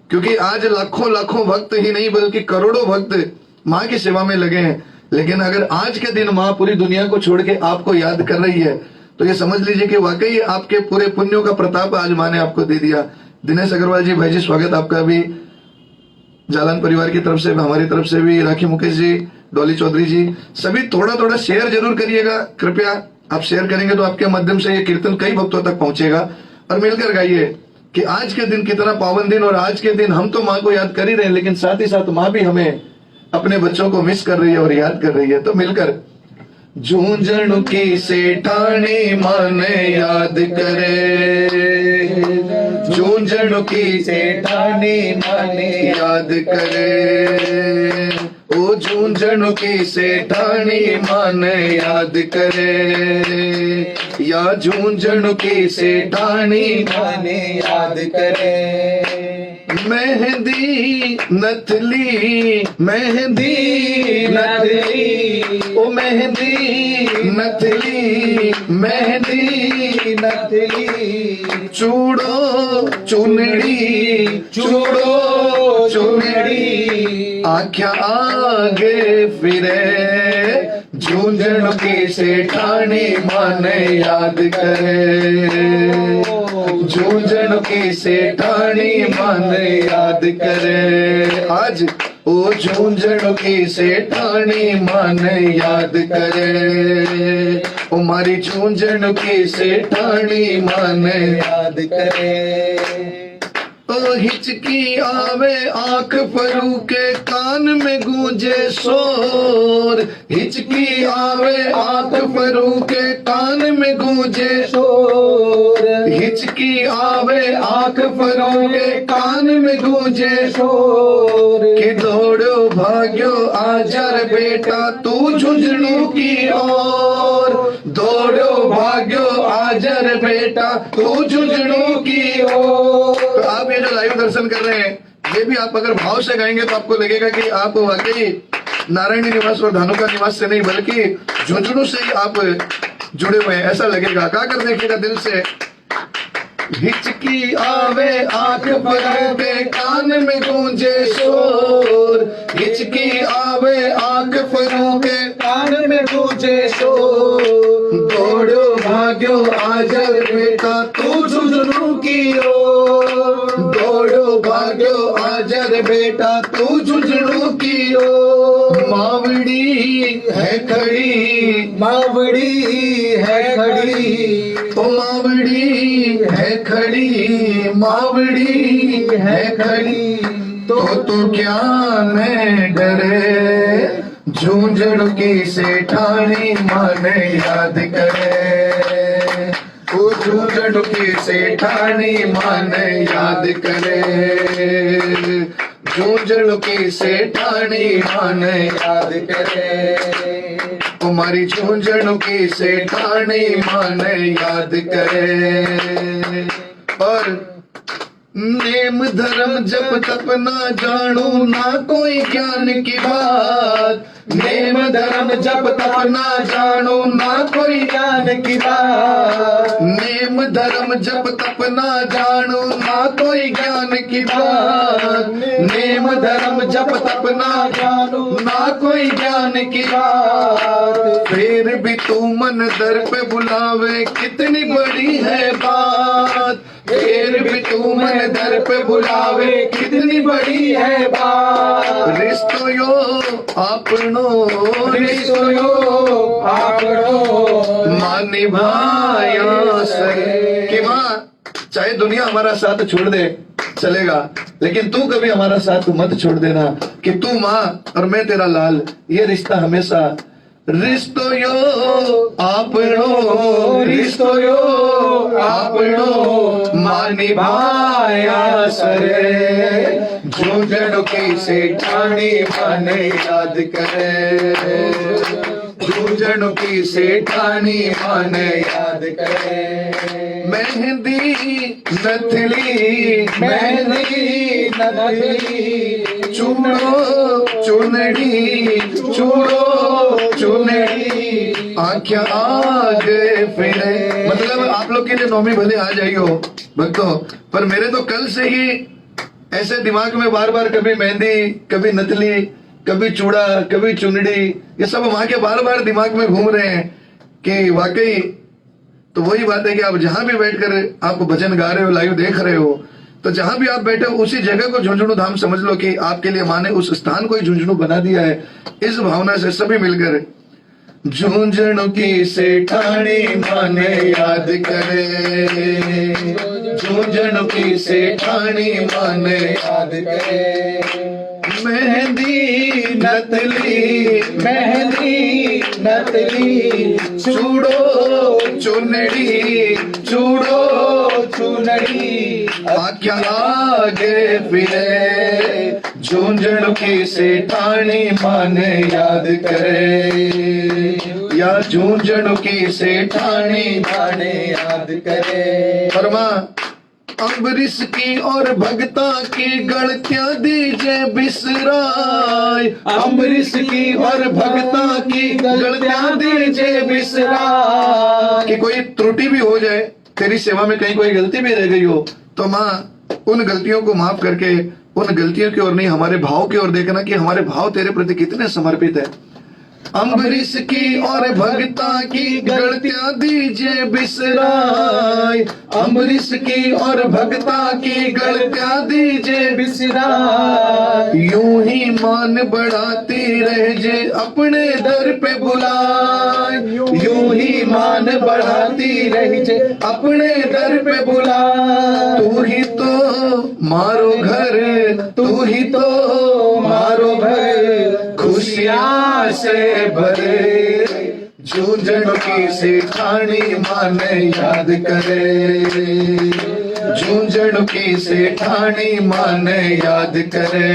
क्योंकि आज लाखों लाखों भक्त ही नहीं बल्कि करोड़ों भक्त माँ की सेवा में लगे हैं, लेकिन अगर आज के दिन माँ पूरी दुनिया को छोड़ के आपको याद कर रही है तो ये समझ लीजिए कि वाकई आपके पूरे पुण्यों का प्रताप आज माँ ने आपको दे दिया। दिनेश अग्रवाल जी, भाई जी, स्वागत आपका भी जालान परिवार की तरफ से, हमारी तरफ से भी, राखी मुकेश जी, डॉली चौधरी जी, सभी थोड़ा थोड़ा शेयर जरूर करिएगा कृपया। आप शेयर करेंगे तो आपके माध्यम से ये कीर्तन कई भक्तों तक पहुंचेगा। और मिलकर गाइए कि आज के दिन कितना पावन दिन, और आज के दिन हम तो माँ को याद कर ही रहे हैं, लेकिन साथ ही साथ माँ भी हमें अपने बच्चों को मिस कर रही है और याद कर रही है। तो मिलकर झूंझणु की सेठानी माने याद करे, झूंझणु की सेठानी माने याद करे, ओ झूंझणु की सेठानी माने याद करे, या झूंझणु की सेठानी माने याद करे। मेहंदी नथली, मेहंदी नथली, ओ मेहंदी नथली, मेहंदी नथली, चूड़ो चुनड़ी, चूड़ो चुनड़ी, आख्या आगे फिरे, झूंझणु की सेठानी माने याद करे, झूंझणु की सेठानी माने याद करे। आज ओ झूंझणु की सेठानी माने याद करे, ओ मारी झूंझणु की सेठानी माने याद करे। ओ हिचकी आवे आंख फरू के कान में गूंजे शोर, हिचकी आवे आंख फरू के कान में गूंजे शोर, हिचकी आवे आंख फरू के कान में गूंजे शोर, कि दौड़ो भाग्यो आजर बेटा तू झुंझणु की ओर, दौड़ो भाग्यो आजर बेटा तू झुंझणु की ओर। तो आप ये जो लाइव दर्शन कर रहे हैं, ये भी आप अगर भाव से गाएंगे तो आपको लगेगा कि आप वाकई नारायणी निवास और धानुका निवास से नहीं बल्कि झुंझुनू से ही आप जुड़े हुए हैं, ऐसा लगेगा। गा कर देखिएगा दिल से। हिचकी आवे आंख भर के कान में गूंजे शोर, हिचकी आवे आंख फरू के कान में गूंजे शोर, दौड़ो भाग्यो आजर बेटा तू झुंझुनू की ओर, दौड़ो भाग्यो आजर बेटा तू झुंझुनू की ओर। मावड़ी है खड़ी, मावड़ी है खड़ी, ओ मावड़ी है खड़ी, मावड़ी है खड़ी, तो क्या न डरे, झूंझणु की सेठानी माने याद करे, ओ झूंझणु की सेठानी माने याद करे, झूंझणु की सेठानी माने याद करे, तुम्हारी झूंझणु की सेठानी माने याद करे। और नेम धर्म जप तप ना जानू ना कोई ज्ञान की बात, नेम धर्म जप तप ना जानू ना कोई ज्ञान की बात, नेम धर्म जप तप ना जानू ना कोई ज्ञान की बात, नेम धर्म जप तप ना जानू ना कोई ज्ञान की बात, फिर भी तू मन दर पे बुलावे कितनी बड़ी है बात, फिर भी तू मन दर पे बुलावे, कितनी बड़ी है बात। रिश्तो यो आपनो, रिश्तो यो आपनो, मां निभाया सरे। कि मां चाहे दुनिया हमारा साथ छोड़ दे चलेगा, लेकिन तू कभी हमारा साथ मत छोड़ देना, कि तू मां और मैं तेरा लाल, ये रिश्ता हमेशा। रिश्तो यो आपनो, रिश्तो यो आपनो, मां निभाया सरे। झूंझण की सेठानी माने याद करे, झूंझण की सेठानी माने याद करे। मेहंदी नथली, मेहंदी नथली, चूड़ो चुनड़ी, चूड़ो चुनड़ी, आँखें आगे फिरे। मतलब आप लोग के लिए नौमी भले आ जाई हो भक्तों, पर मेरे तो कल से ही ऐसे दिमाग में बार बार कभी मेहंदी, कभी नथली, कभी चूड़ा, कभी चुनड़ी, ये सब वहां के बार बार दिमाग में घूम रहे हैं कि वाकई। तो वही बात है कि आप जहां भी बैठकर आप भजन गा रहे हो, लाइव देख रहे हो, तो जहां भी आप बैठे हो उसी जगह को झुंझुनू धाम समझ लो कि आपके लिए माने उस स्थान को ही झुंझुनू बना दिया है। इस भावना से सभी मिलकर झुंझुनू की सेठानी माने याद करे, झुंझुनू की सेठानी माने याद करे। मेहंदी नथली, मेहंदी नथली, चूड़ो चुनड़ी, चूड़ो चुनड़ी, आख्या आगे फिरे। झुंझुनू की सेठानी माने याद करे, या झुंझुनू की सेठानी माने याद करे। फरमा अम्बरीश की और भगता की गलतियां दीजे बिसराय, अम्बरीश की और भगता की गलतियां दीजे बिसराय। कि कोई त्रुटि भी हो जाए, तेरी सेवा में कहीं कोई गलती भी रह गई हो, तो माँ उन गलतियों को माफ करके उन गलतियों की ओर नहीं, हमारे भाव की ओर देखना कि हमारे भाव तेरे प्रति कितने समर्पित है। अम्बरीश की और भगता की गलतियां दीजिए बिसराय, अम्बरीश की और भगता की गलतियां दीजिए बिसराय। यूं ही मान बढ़ाती रह जे अपने दर पे बुलाए, यूं ही मान बढ़ाती रह जे अपने दर पे बुलाए। तू ही तो मारो घर, तू ही तो मारो घर, खुशियां से भरे। झुंझुनू की सेठानी माने याद करे, झुंझुनू की सेठानी माने याद करे,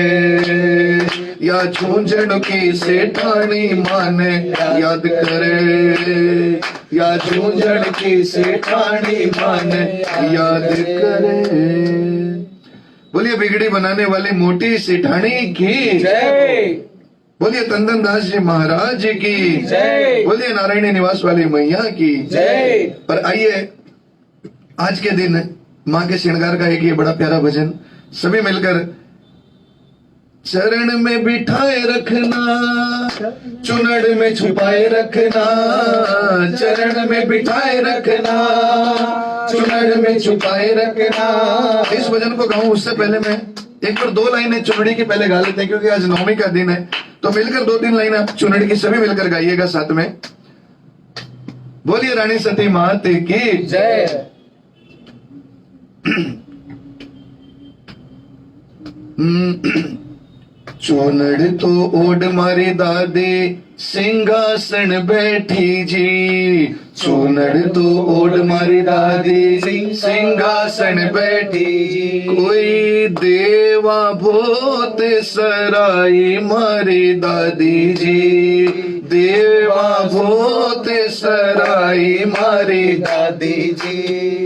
या झुंझुनू की सेठानी माने याद करे, या झुंझुनू की सेठानी माने याद करे। बोलिए बिगड़ी बनाने वाली मोटी सेठानी की जय, बोलिए तंदन दास जी महाराज की जय, बोलिए नारायणी निवास वाली मैया की जय। पर आइए आज के दिन माँ के श्रृंगार का एक ये बड़ा प्यारा भजन सभी मिलकर। चरण में बिठाए रखना, चुनड़ में छुपाए रखना, चरण में बिठाए रखना, चुनड़ में छुपाए रखना। इस भजन को गाऊं उससे पहले मैं एक बार 2 लाइनें चुनड़ी की पहले गा लेते हैं, क्योंकि आज नवमी का दिन है। तो मिलकर 2-3 लाइन आप चुनड़ी की सभी मिलकर गाइएगा साथ में। बोलिए रानी सती मात की जय। चुनड़ तो ओढ़ मारी दादी सिंहासन बैठी जी, चुनड़ तो ओढ़ मारी दादी सिंहासन बैठी जी। कोई देवा भूत सराई मारी दादी जी, देवा भूत सराई मारी दादी जी।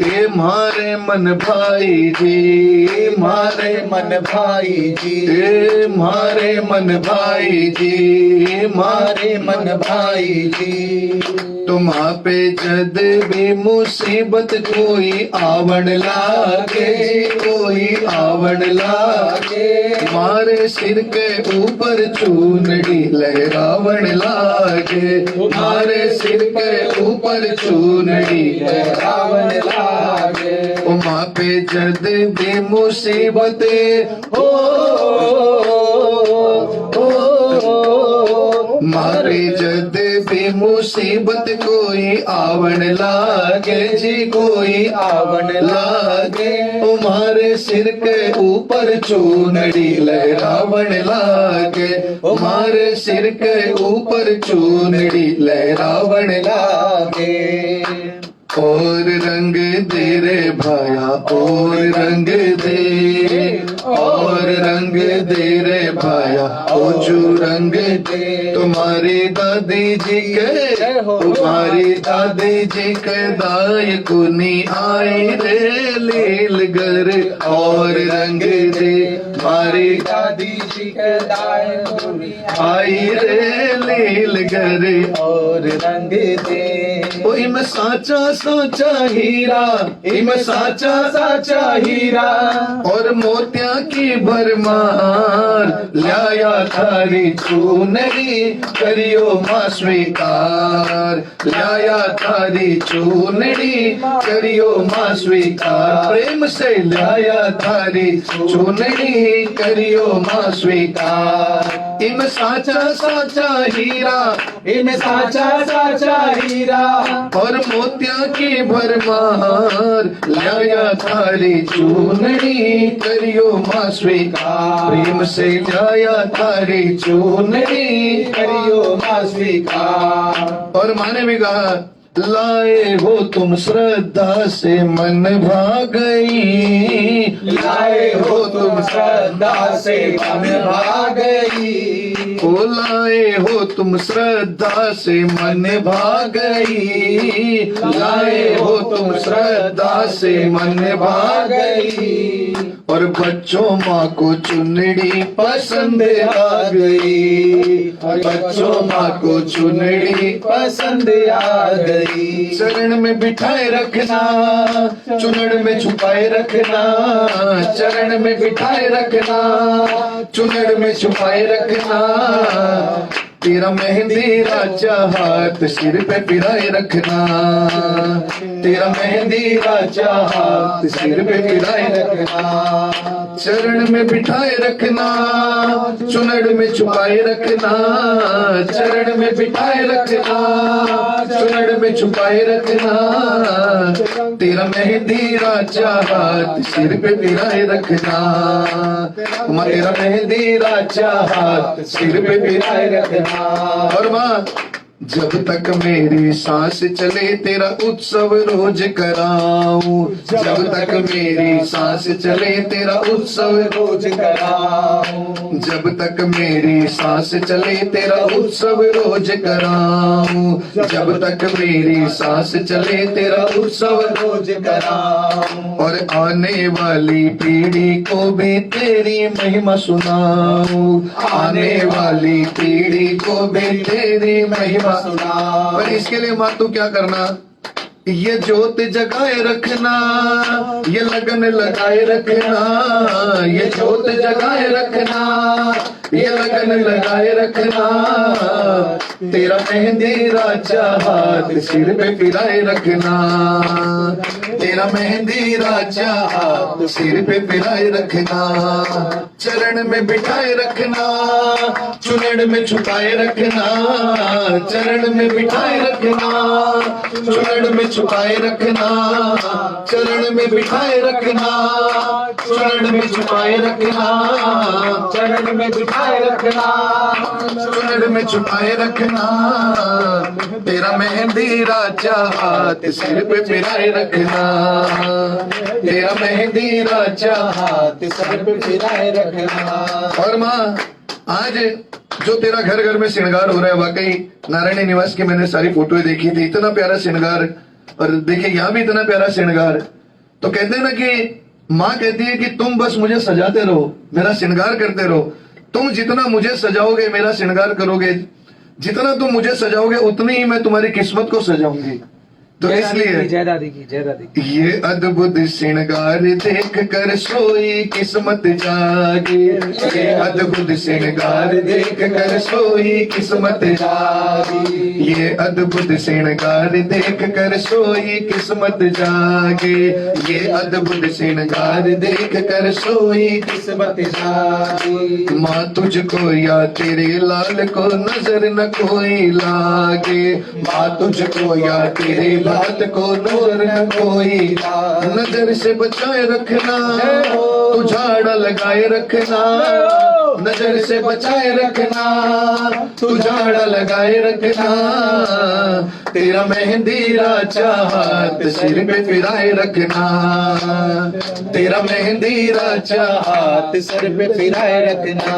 ये मारे मन भाई जी, मारे मन भाई जी, ये मारे मन भाई जी, मारे मन भाई जी। तुम पे जद भी मुसीबत कोई आवण लागे, कोई आवण लागे, मारे सिर के ऊपर चूनड़ी लहरावण लागे, मारे सिर के ऊपर चूनड़ी लहरावण लागे। माँ पे जद भी मुसीबतें हो मारे जद भी मुसीबत कोई आवण लागे जी कोई आवण लागे तुम्हारे सिर के ऊपर चूनड़ी लहरावण लागे तुम्हारे सिर के ऊपर चूनड़ी लहरावण लागे और रंग दे रे भाया और रंग दे और रंग दे रे भाया ओजू रंग दे तुम्हारी दादी जी के तुम्हारी दादी जी के दाय कुनी आई रे लील गर और रंग दे हमारी दादी जी के दाय कुनी आई रे लील गर और रंग दे ओ इम साचा साचा हीरा इम साचा साचा हीरा और मोतिया की भरमार लाया थारी चूनरी करियो मां स्वीकार लाया थारी चूनरी करियो मां स्वीकार प्रेम से लाया थारी चूनरी करियो मां स्वीकार इम साचा साचा हीरा इम साचा साचा हीरा और मोतिया की भरमार लाया थारी चूनरी करियो मां स्वीकार प्रेम से लाया थारी चूनरी करियो मां स्वीकार और माने भी कहा लाए हो तुम श्रद्धा से मन भा गई लाए हो तुम श्रद्धा से मन भा गई ओ लाए हो तुम श्रद्धा से मन भा गई लाए हो तुम श्रद्धा से मन भा गई और बच्चों माँ को चुनड़ी पसंद आ गई बच्चों माँ को चुनड़ी पसंद आ गई चरण में बिठाए रखना चुनड़ में छुपाए रखना चरण में बिठाए रखना चुनड़ में छुपाए रखना तेरा मेहंदी राजा हाथ सिर पे पिराए रखना तेरा मेहंदी राजा हाथ सिर पे पिराए रखना चरण में बिठाए रखना चुनड़ में छुपाए रखना चरण में बिठाए रखना चुनड़ में छुपाए रखना तेरा मेहंदी राजा हाथ सिर पे पिराए रखना तेरा मेहंदी राजा हाथ सिर पे पिराए रखना और माँ जब तक मेरी सांस चले तेरा उत्सव रोज कराऊं जब तक मेरी सांस चले तेरा उत्सव रोज कराऊं जब तक मेरी सांस चले तेरा उत्सव रोज कराऊं जब तक मेरी सांस चले तेरा उत्सव रोज कराऊं और आने वाली पीढ़ी को भी तेरी महिमा सुनाऊं आने वाली पीढ़ी को भी तेरी महिमा पर इसके लिए माँ तू क्या करना ये जोत जगाए रखना ये लगन लगाए रखना ये जोत जगाए रखना ये लगन लगाए रखना तेरा मेहंदी राजा हाथ सिर पे पिराए रखना तेरा मेहंदी राजा हाथ सिर पे पिराए रखना चरण में बिठाए रखना चुनड़ में छुपाए रखना चरण में बिठाए रखना चुनड़ में छुपाए रखना चरण में बिठाए रखना चरण में छुपाए रखना चरण में बिठाए रखना चुनड़ में छुपाए रखना तेरा मेहंदी राजा हाथ सिर पे पिराए रखना तेरा मेहंदी राजा हाथ सिर पे पिराए रखना और माँ आज जो तेरा घर घर में श्रृंगार हो रहा है वाकई नारायणी निवास की मैंने सारी फोटोएं देखी थी इतना प्यारा श्रृंगार और देखिए यहाँ भी इतना प्यारा श्रृंगार तो कहते हैं ना कि माँ कहती है कि तुम बस मुझे सजाते रहो मेरा श्रृंगार करते रहो तुम जितना मुझे सजाओगे मेरा श्रृंगार करोगे जितना तुम मुझे सजाओगे उतनी ही मैं तुम्हारी किस्मत को सजाऊंगी तो इसलिए जय दादी की, जय दादी की। ये अद्भुत श्रृंगार देख कर सोई किस्मत जागे, ये अद्भुत श्रृंगार देख कर सोई किस्मत जागे, ये अद्भुत श्रृंगार देख कर सोई किस्मत जागे, ये अद्भुत श्रृंगार देख कर सोई किस्मत जागे। माँ तुझको या तेरे लाल को नजर न कोई लागे, माँ तुझको या तेरे लाल को नजर न कोई लागे, नजर से बचाए रखना तू झाड़ा लगाए रखना, नजर से बचाए रखना तू झाड़ा लगाए रखना, तेरा मेहंदी राजा हाथ सिर पे फिराए रखना, तेरा मेहंदी राजा हाथ सर पे फिराए रखना।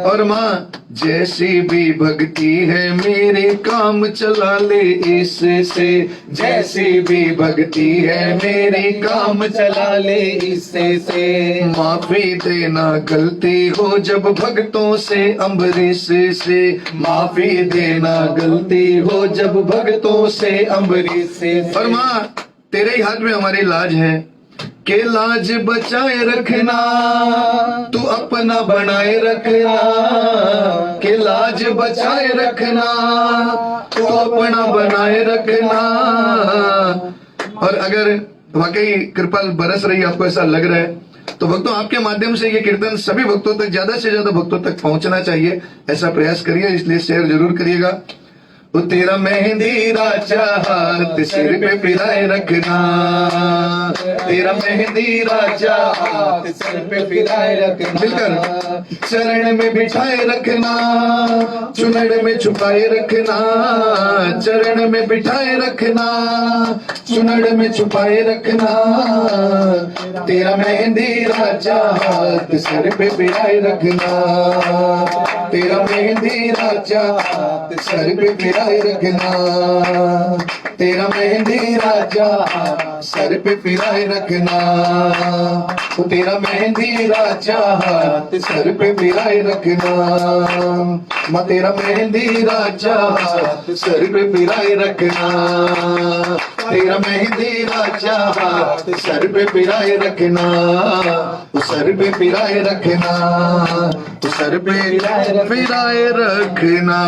और माँ जैसी भी भक्ति है मेरे काम चला ले इससे, जैसी भी भक्ति है मेरे काम चला ले इससे से, माफी देना गलती हो जब भक्तों से अम्बरीश से, माफी देना गलती हो जब भक्तों से अम्बरीश से। और माँ तेरे ही हाथ में हमारी लाज है के लाज बचाए रखना तू अपना बनाए रखना, के लाज बचाए रखना तू अपना बनाए रखना। और अगर वाकई कृपा बरस रही आपको ऐसा लग रहा है तो भक्तों आपके माध्यम से ये कीर्तन सभी भक्तों तक, ज्यादा से ज्यादा भक्तों तक पहुंचना चाहिए, ऐसा प्रयास करिए, इसलिए शेयर जरूर करिएगा। वो तेरा मेहंदी राजा हाथ सिर पे फिराए रखना, तेरा मेहंदी राजा हाथ सिर पे फिराए रखना, मिलकर चरण में बिठाए रखना, चुनड़ में छुपाए रखना, चरण में बिठाए रखना, चुनड़ में छुपाए रखना, तेरा मेहंदी राजा हाथ सिर पे फिराए रखना, तेरा मेहंदी राजा हाथ सर पे फिराए रखना, तेरा मेहंदी राजा सर पे फिराए रखना, तो तेरा मेहंदी राजा हाथ सर पे फिराए रखना, माँ तेरा मेहंदी राजा हाथ सर पे फिराए रखना, तेरा मेहंदी राजा हाथ सर पे फिराए रखना, सर पे फिराए रखना, सर पे फिराए रखना।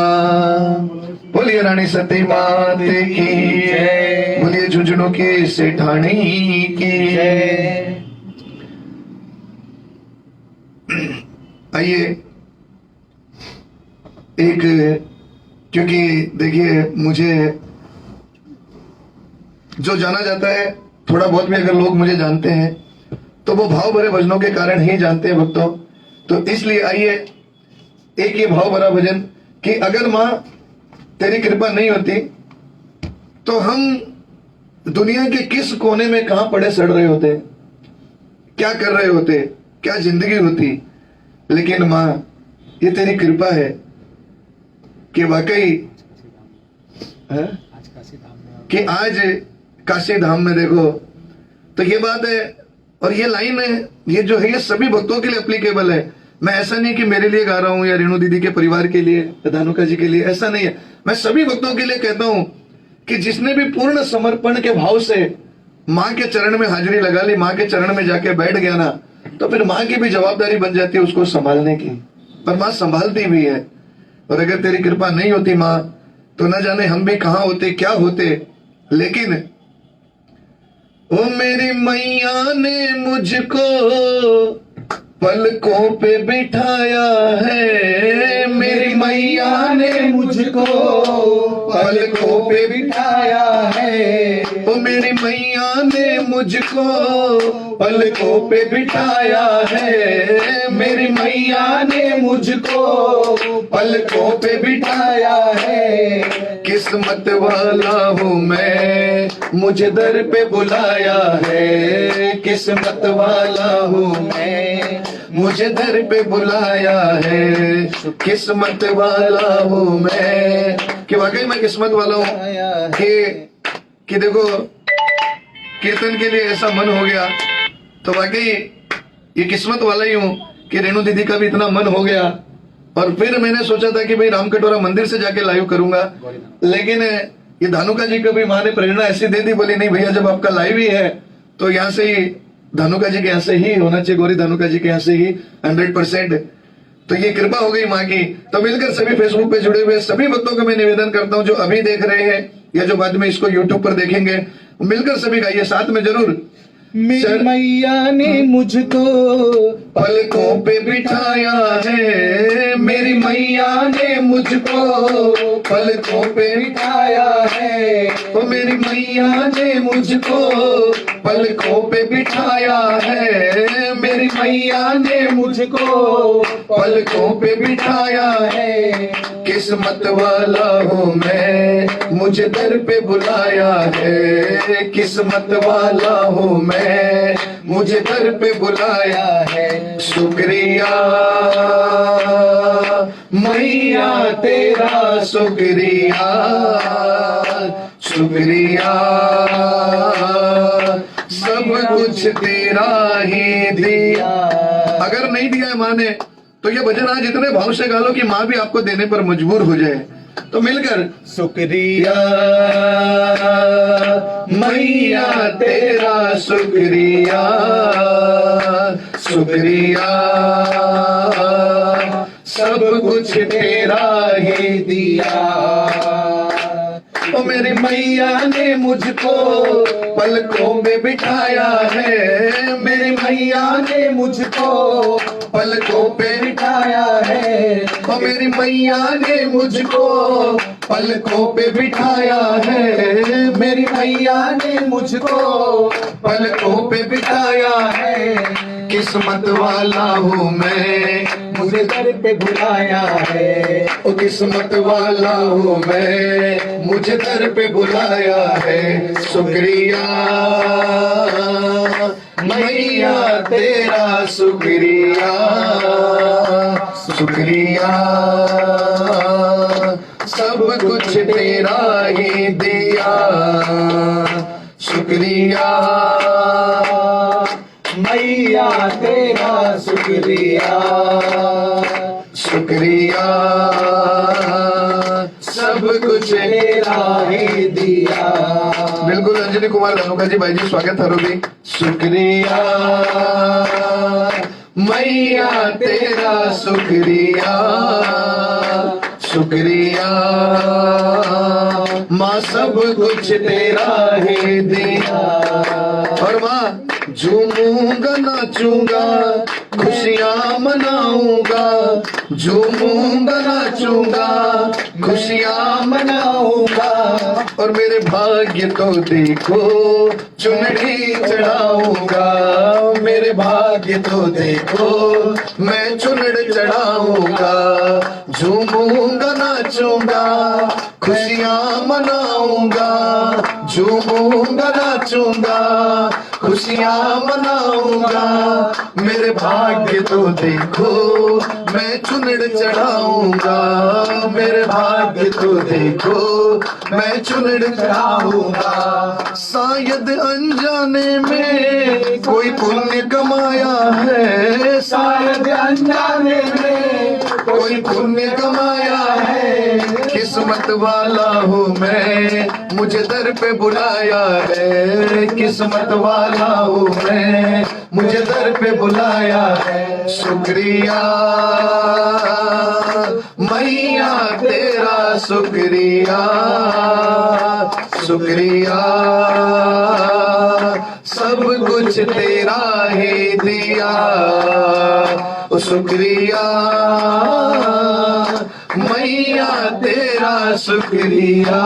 बोलिए रानी सती मात की जय, बोलिए झुंझुनू की सेठानी की जय। आइए एक, क्योंकि देखिए मुझे जो जाना जाता है, थोड़ा बहुत भी अगर लोग मुझे जानते हैं तो वो भाव भरे भजनों के कारण ही जानते हैं भक्तों। तो इसलिए आइए एक ये भाव भरा भजन कि अगर माँ तेरी कृपा नहीं होती तो हम दुनिया के किस कोने में कहां पड़े सड़ रहे होते, क्या कर रहे होते, क्या जिंदगी होती। लेकिन माँ ये तेरी कृपा है कि वाकई कि आज काशी धाम में देखो, तो ये बात है। और ये लाइन है, ये जो है ये सभी भक्तों के लिए एप्लीकेबल है। मैं ऐसा नहीं कि मेरे लिए गा रहा हूं या रेणु दीदी के परिवार के लिए, धानुका जी के लिए, ऐसा नहीं है। मैं सभी भक्तों के लिए कहता हूं कि जिसने भी पूर्ण समर्पण के भाव से माँ के चरण में हाजिरी लगा ली, माँ के चरण में जाके बैठ गया ना, तो फिर माँ की भी जवाबदारी बन जाती है उसको संभालने की, पर माँ संभालती भी है। और अगर तेरी कृपा नहीं होती माँ तो न जाने हम भी कहाँ होते, क्या होते। लेकिन ओ मेरी मैया ने मुझको पलकों पे बिठाया है, मेरी मैया ने मुझको पलकों पे बिठाया है, ओ मेरी मैया ने मुझको पलकों पे बिठाया है, मेरी मैया ने मुझको पलकों पे बिठाया है। किस्मत वाला हूँ मैं, मुझे दर पे बुलाया है, किस्मत वाला हूँ मैं, मुझे दर पे बुलाया है, किस्मत वाला हूँ मैं। कि वाकई मैं किस्मत वाला हूँ कि देखो कीर्तन के लिए ऐसा मन हो गया, तो वाकई ये किस्मत वाला ही हूँ कि रेणु दीदी का भी इतना मन हो गया। और फिर मैंने सोचा था कि भाई रामकटोरा मंदिर से जाके लाइव करूंगा, लेकिन ये धानुका जी को भी माँ ने प्रेरणा ऐसी दे दी, बोली नहीं भैया जब आपका लाइव ही है तो यहाँ से ही धानुका जी के यहाँ से ही होना चाहिए, गौरी धानुका जी के यहाँ से ही 100%। तो ये कृपा हो गई माँ की। तो मिलकर सभी फेसबुक पे जुड़े हुए सभी भक्तों को मैं निवेदन करता हूँ, जो अभी देख रहे हैं या जो बाद में इसको यूट्यूब पर देखेंगे, मिलकर सभी गाइए साथ में जरूर। मेरी मैया ने मुझको पलकों पे बिठाया है, मेरी मैया ने मुझको पलकों पे बिठाया है, ओ मेरी मैया ने मुझको पलकों पे बिठाया है, मेरी मैया ने मुझको पलकों पे बिठाया है। किस्मत वाला हूँ मैं, मुझे दर पे बुलाया है, किस्मत वाला हूँ मैं, मुझे दर पे बुलाया है। शुक्रिया मैया तेरा शुक्रिया, शुक्रिया सब कुछ तेरा ही दिया। अगर नहीं दिया है माँ ने तो ये भजन आज इतने भाव से गा लो कि माँ भी आपको देने पर मजबूर हो जाए। तो मिलकर शुक्रिया मैया तेरा शुक्रिया, शुक्रिया सब कुछ तेरा ही दिया। ओ मेरी मैया ने मुझको पलकों में बिठाया है, मेरी मैया ने मुझको पलकों पे बिठाया है, ओ मेरी मैया ने मुझको पलकों पे बिठाया है, मेरी मैया ने मुझको पलकों पे बिठाया है। किस्मत वाला हूँ मैं, मुझे दर पे बुलाया है, ओ किस्मत वाला हूँ मैं, मुझे दर पे बुलाया है। शुक्रिया मैया तेरा शुक्रिया, शुक्रिया सब कुछ तेरा ही दिया। शुक्रिया मैया तेरा शुक्रिया, शुक्रिया सब कुछ तेरा ही दिया। बिल्कुल अंजनी कुमार धानुका जी भाई जी स्वागत है भी। शुक्रिया मैया तेरा शुक्रिया, शुक्रिया माँ सब कुछ तेरा ही दिया। और माँ झूमूंगा नाचूंगा खुशियाँ मनाऊंगा, झूमूंगा नाचूंगा खुशियाँ मनाऊंगा। और मेरे भाग्य तो देखो चुनरी चढ़ाऊंगा, मेरे भाग्य तो देखो मैं चुनरी चढ़ाऊंगा। झूमूंगा नाचूंगा खुशियाँ मनाऊंगा, झूमूंगा नाचूंगा खुशियाँ मनाऊंगा। मेरे भाग्य तो देखो मैं चुनरी चढ़ाऊंगा, मेरे भाग्य तो देखो मैं चुनरी चढ़ाऊंगा। शायद अनजाने में कोई पुण्य कमाया है, शायद अनजाने में कोई पुण्य कमाया है। किस्मत वाला हूँ मैं, मुझे दर पे बुलाया है, किस्मत वाला हूँ मैं, मुझे दर पे बुलाया है। शुक्रिया मैया तेरा शुक्रिया, शुक्रिया सब कुछ तेरा ही दिया। ओ शुक्रिया मैया तेरा शुक्रिया,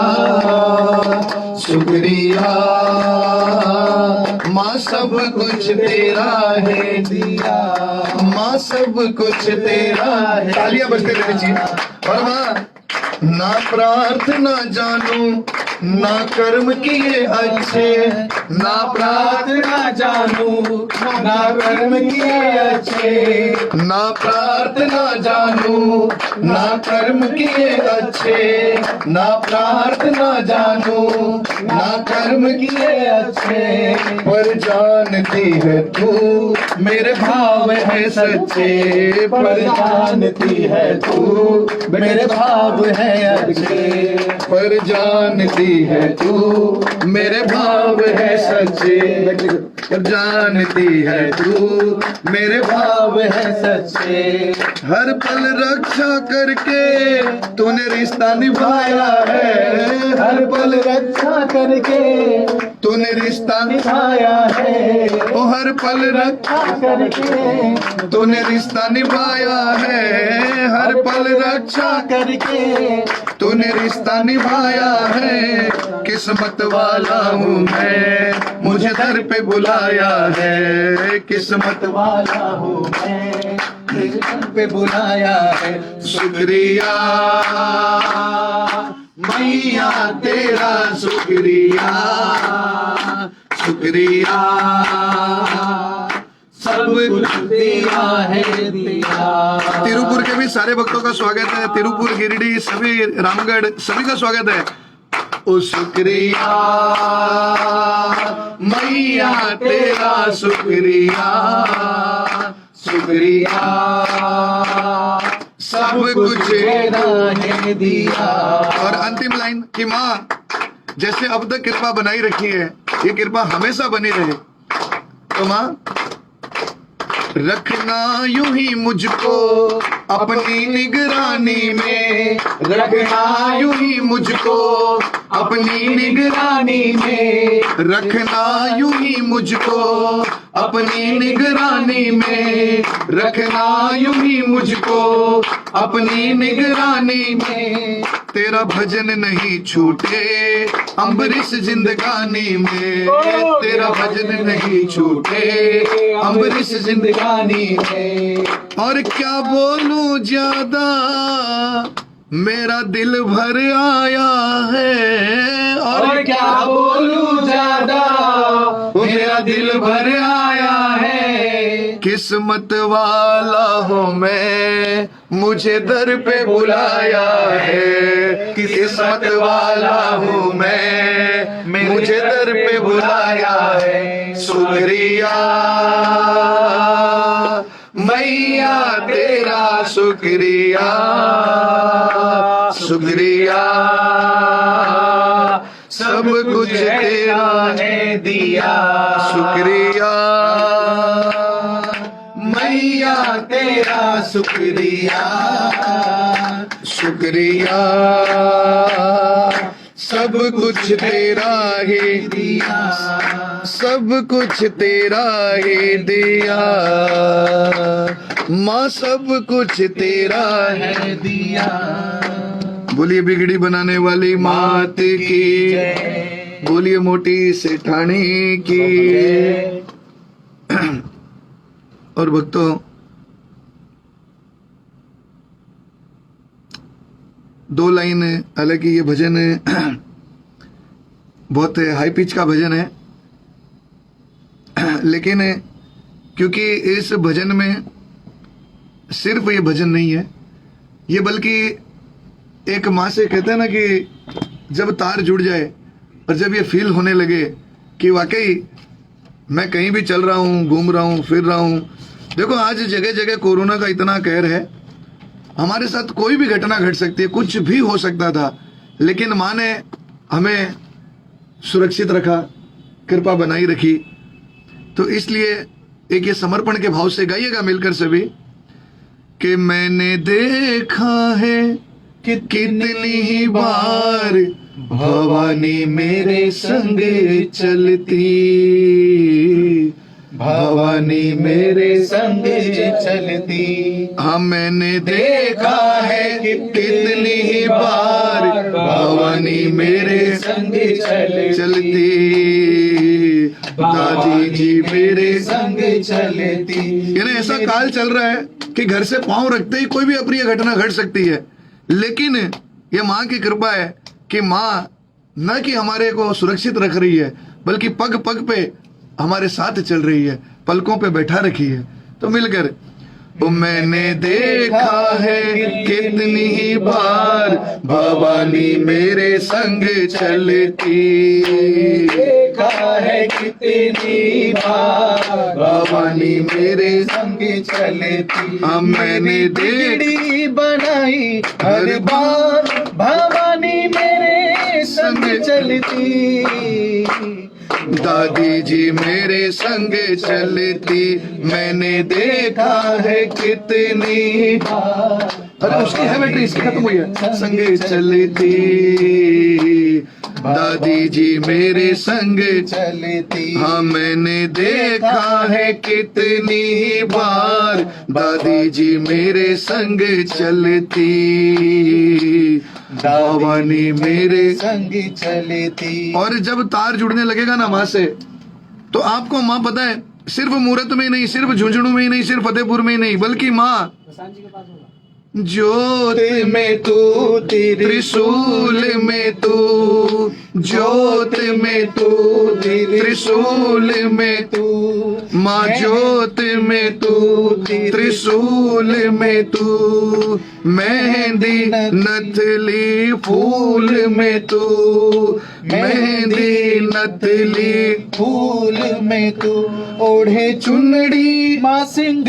शुक्रिया माँ सब कुछ तेरा है दिया, माँ सब कुछ तेरा है। तालियां बजते रहनी चाहिए। और माँ ना प्रार्थना जानू ना कर्म किए अच्छे, ना प्रार्थना जानू ना कर्म किए अच्छे, ना प्रार्थना जानू ना कर्म किए अच्छे, ना प्रार्थना जानू ना कर्म किए अच्छे, पर जानती है तू मेरे भाव है सच्चे, पर जानती है तू मेरे भाव है अच्छे, पर जानती है तू मेरे भाव है सच्चे, पर जानती है तू मेरे भाव है सच्चे। हर पल रक्षा करके तूने रिश्ता निभाया है, हर पल रक्षा करके तूने रिश्ता निभाया है, ओ हर पल रक्षा करके तूने रिश्ता निभाया है, हर पल रक्षा करके तूने रिश्ता निभाया है। किस्मत वाला हूँ मैं, मुझे दर पे बुलाया है, किस्मत वाला हूँ मैं, मुझे दर पे बुलाया है। शुक्रिया मैया तेरा शुक्रिया, शुक्रिया सब कुछ दिया है दिया। तिरुपुर के भी सारे भक्तों का स्वागत है, तिरुपुर गिरिडीह सभी रामगढ़ सभी का स्वागत है। ओ शुक्रिया मैया तेरा शुक्रिया, शुक्रिया सब कुछ है दिया। और अंतिम लाइन कि माँ जैसे अब तक कृपा बनाई रखी है, ये कृपा हमेशा बनी रहे। तो माँ रखना यूं ही मुझको अपनी निगरानी में, रखना यूं ही मुझको अपनी निगरानी में, रखना यूं ही मुझको अपनी निगरानी में, रखना यूं ही मुझको अपनी निगरानी में। तेरा भजन नहीं छूटे अम्बरीश जिंदगानी में, तेरा भजन नहीं छूटे अम्बरीश जिंदगानी में। और क्या बोलूं ज्यादा मेरा दिल भर आया है, और क्या बोलूं ज्यादा मेरा दिल भर आया है। किस्मत वाला हूँ मैं, मुझे दर पे बुलाया है, किस्मत वाला हूँ मैं, मुझे दर पे बुलाया है। शुक्रिया मैया तेरा शुक्रिया, शुक्रिया सब कुछ तेरा है दिया। शुक्रिया मैया तेरा शुक्रिया, शुक्रिया सब कुछ तेरा ही दिया, सब कुछ तेरा ही दिया। माँ सब कुछ तेरा है दिया। बोलिए बिगड़ी बनाने वाली मात की, बोलिए मोटी सेठानी की। और भक्तों दो लाइन, हालांकि ये भजन बहुत हाई पिच का भजन है, लेकिन क्योंकि इस भजन में सिर्फ ये भजन नहीं है, ये बल्कि एक माँ से कहते हैं ना कि जब तार जुड़ जाए और जब ये फील होने लगे कि वाकई मैं कहीं भी चल रहा हूँ, घूम रहा हूँ, फिर रहा हूँ। देखो आज जगह जगह कोरोना का इतना कहर है, हमारे साथ कोई भी घटना घट सकती है, कुछ भी हो सकता था, लेकिन माँ ने हमें सुरक्षित रखा, कृपा बनाई रखी। तो इसलिए एक ये समर्पण के भाव से गाइएगा मिलकर सभी कि मैंने देखा है कि कितनी ही बार भवानी मेरे संग चलती, भवानी मेरे संग चलती। हाँ मैंने देखा है कि कितनी ही बार भवानी मेरे संग चलती, दादी जी मेरे संग चलती। यानी ऐसा काल चल रहा है कि घर से पांव रखते ही कोई भी अप्रिय घटना घट सकती है, लेकिन ये माँ की कृपा है कि माँ न कि हमारे को सुरक्षित रख रही है, बल्कि पग पग पे हमारे साथ चल रही है, पलकों पे बैठा रखी है। तो मिलकर मैंने देखा है कितनी ही बार भवानी मेरे संग चलती, देखा है कितनी बार भवानी मेरे संग चलती। मैंने बिगड़ी बनाई हर बार भवानी मेरे संग चलती। दादी जी मेरे संग चलती, मैंने देखा है कितनी बार। अरे उसकी है बैटरी, इसकी खत्म हुई है। संग चलती, दादी जी मेरे संग चलती। हाँ मैंने देखा है कितनी बार दादी जी मेरे संग चलती, भवानी मेरे संग चलती। और जब तार जुड़ने लगेगा ना माँ से, तो आपको माँ पता है सिर्फ मूरत में नहीं, सिर्फ झुंझुनू में ही नहीं, सिर्फ फतेहपुर में ही नहीं, बल्कि माँ ज्योत में तू, त्रिशूल में तू, ज्योत में तू, त्रिशूल में तू, माँ ज्योत में तू, त्रिशूल में तू, मेहंदी नथली फूल में तू, मेहंदी नथली फूल में तू, ओढ़े चुनड़ी माँ सिंह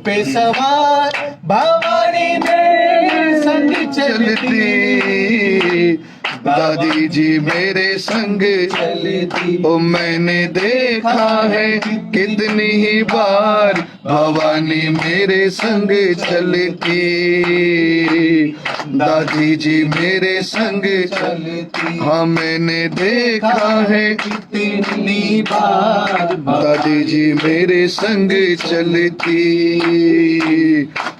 पे सवार भवानी मेरे संग चलती। दादी जी मेरे संग चलती। ओ मैंने देखा है कितनी ही बार भवानी मेरे संग चलती, दादी जी मेरे संग चलती। हाँ मैंने देखा है कितनी बार दादी जी मेरे संग चलती,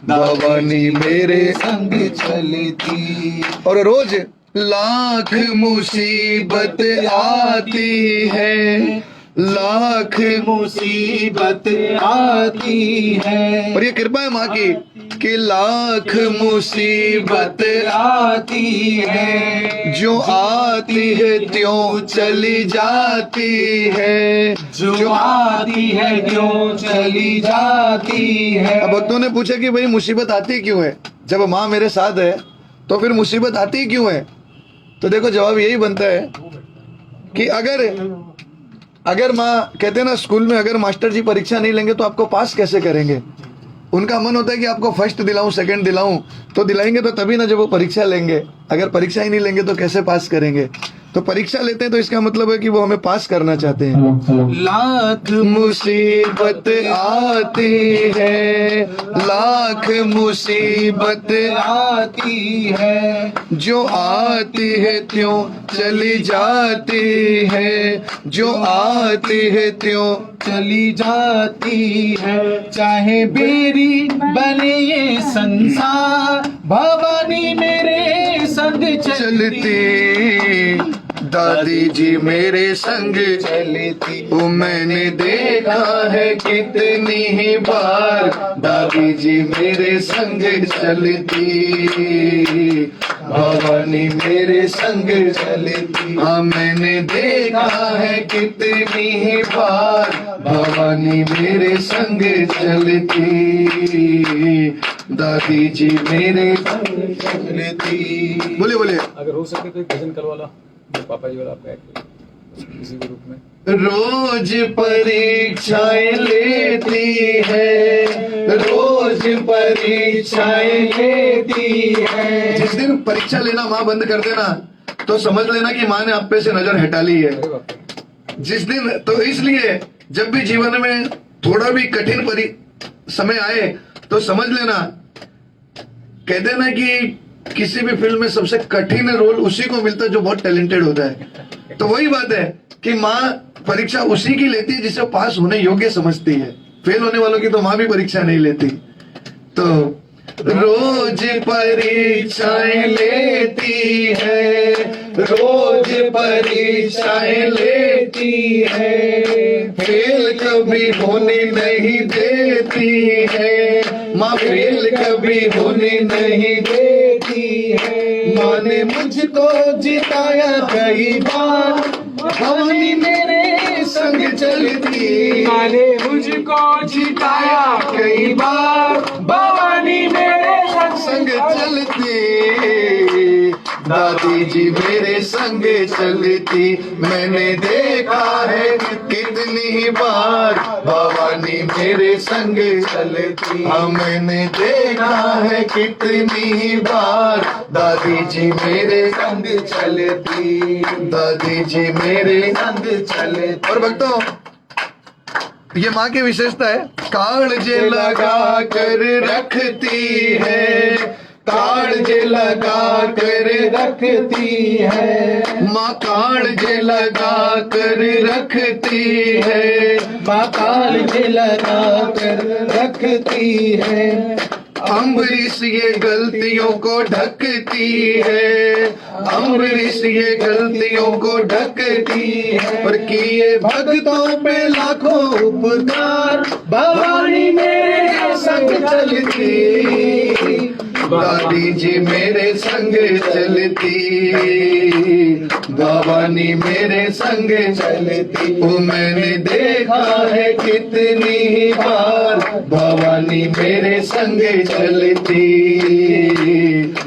भवानी मेरे संग चलती। और रोज लाख मुसीबत आती है, लाख मुसीबत आती है। और ये कृपा है माँ की कि लाख मुसीबत आती है। जो आती है त्यों चली जाती है, जो आती है क्यों चली जाती है। अब भक्तों ने पूछा कि भाई मुसीबत आती क्यों है, जब माँ मेरे साथ है तो फिर मुसीबत आती क्यों है। तो देखो जवाब यही बनता है कि अगर माँ कहते हैं ना स्कूल में अगर मास्टर जी परीक्षा नहीं लेंगे तो आपको पास कैसे करेंगे। उनका मन होता है कि आपको फर्स्ट दिलाऊं, सेकंड दिलाऊं, तो दिलाएंगे तो तभी ना जब वो परीक्षा लेंगे। अगर परीक्षा ही नहीं लेंगे तो कैसे पास करेंगे। तो परीक्षा लेते हैं तो इसका मतलब है कि वो हमें पास करना चाहते हैं। लाख मुसीबत आती है, लाख मुसीबत आती है। जो आती है त्यों चली जाती है, जो आती है त्यों चली जाती है। चाहे बेरी बने ये संसार भवानी मेरे संग चलती, दादी जी मेरे संग चलती। ओ मैंने देखा है कितनी ही बार दादी जी मेरे संग चलती, भवानी मेरे संग चलती। हाँ मैंने देखा है कितनी ही बार भवानी मेरे संग चलती, दादी जी मेरे संग चलती। बोले बोले। अगर हो सके तो एक भजन करवा ला, जो पापा जी वाला आप गाए किसी भी रूप में। रोज परीक्षाएं लेती है, रोज परीक्षाएं लेती है। जिस दिन परीक्षा लेना माँ बंद कर देना तो समझ लेना कि माँ ने आप पे से नजर हटा ली है। अरे बाप रे। जिस दिन तो इसलिए जब भी जीवन में थोड़ा भी कठिन समय आए तो समझ लेना, कहते ना कि किसी भी फिल्म में सबसे कठिन रोल उसी को मिलता है जो बहुत टैलेंटेड होता है। तो वही बात है कि माँ परीक्षा उसी की लेती है जिसे पास होने योग्य समझती है। फेल होने वालों की तो माँ भी परीक्षा नहीं लेती। तो रोज परीक्षाएं लेती है, रोज परीक्षाएं लेती है, फेल कभी होने नहीं देती है, माँ फेल कभी होने नहीं देती है। माँ ने मुझको जिताया कई बार भवानी मेरे संग चलती, माँ ने मुझको जिताया कई बार, भवानी मेरे संग चलती, दादी जी मेरे संग चलती। मैंने देखा है कितनी बार, भवानी मेरे संग चलती। हाँ मैंने देखा है कितनी बार, दादी जी मेरे संग चलती, दादी जी मेरे संग चलती। और भक्तों, ये माँ की विशेषता है, कालजे लगा कर रखती है, कालजे लगा कर रखती है, माँ कालजे लगा कर रखती है, माँ कालजे लगा कर रखती है। अम्बरीश ये गलतियों को ढकती है, अम्बरीश ये गलतियों को ढकती है, और किए भक्तों पे लाखों उपकार, भवानी मेरे संग चलती, दादी जी मेरे संग चलती, भवानी मेरे संग चलती। वो मैंने देखा है कितनी बार, भवानी मेरे संग चलती,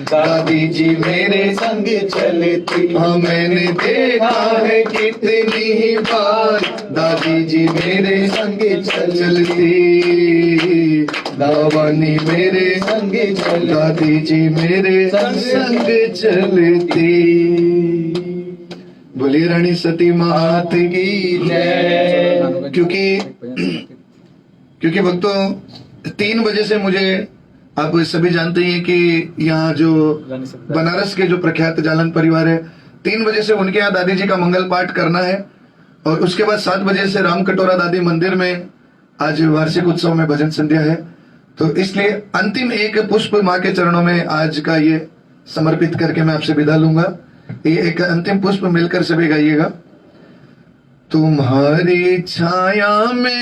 दादी जी मेरे संग चलती। हाँ मैंने देखा है कितनी बार, दादी जी मेरे संग चलती, भवानी मेरे संग चल, दादी जी मेरे संग चलती। बोलिए रानी सती मात की जय। क्योंकि भक्तों 3 बजे से मुझे, आप सभी जानते हैं कि यहाँ जो बनारस के जो प्रख्यात जालन परिवार है, 3 बजे से उनके यहाँ दादी जी का मंगल पाठ करना है, और उसके बाद 7 बजे से राम कटोरा दादी मंदिर में आज वार्षिक उत्सव में भजन संध्या है। तो इसलिए अंतिम एक पुष्प माँ के चरणों में आज का ये समर्पित करके मैं आपसे विदा लूंगा। ये एक अंतिम पुष्प मिलकर सभी गाइएगा। तुम्हारी छाया में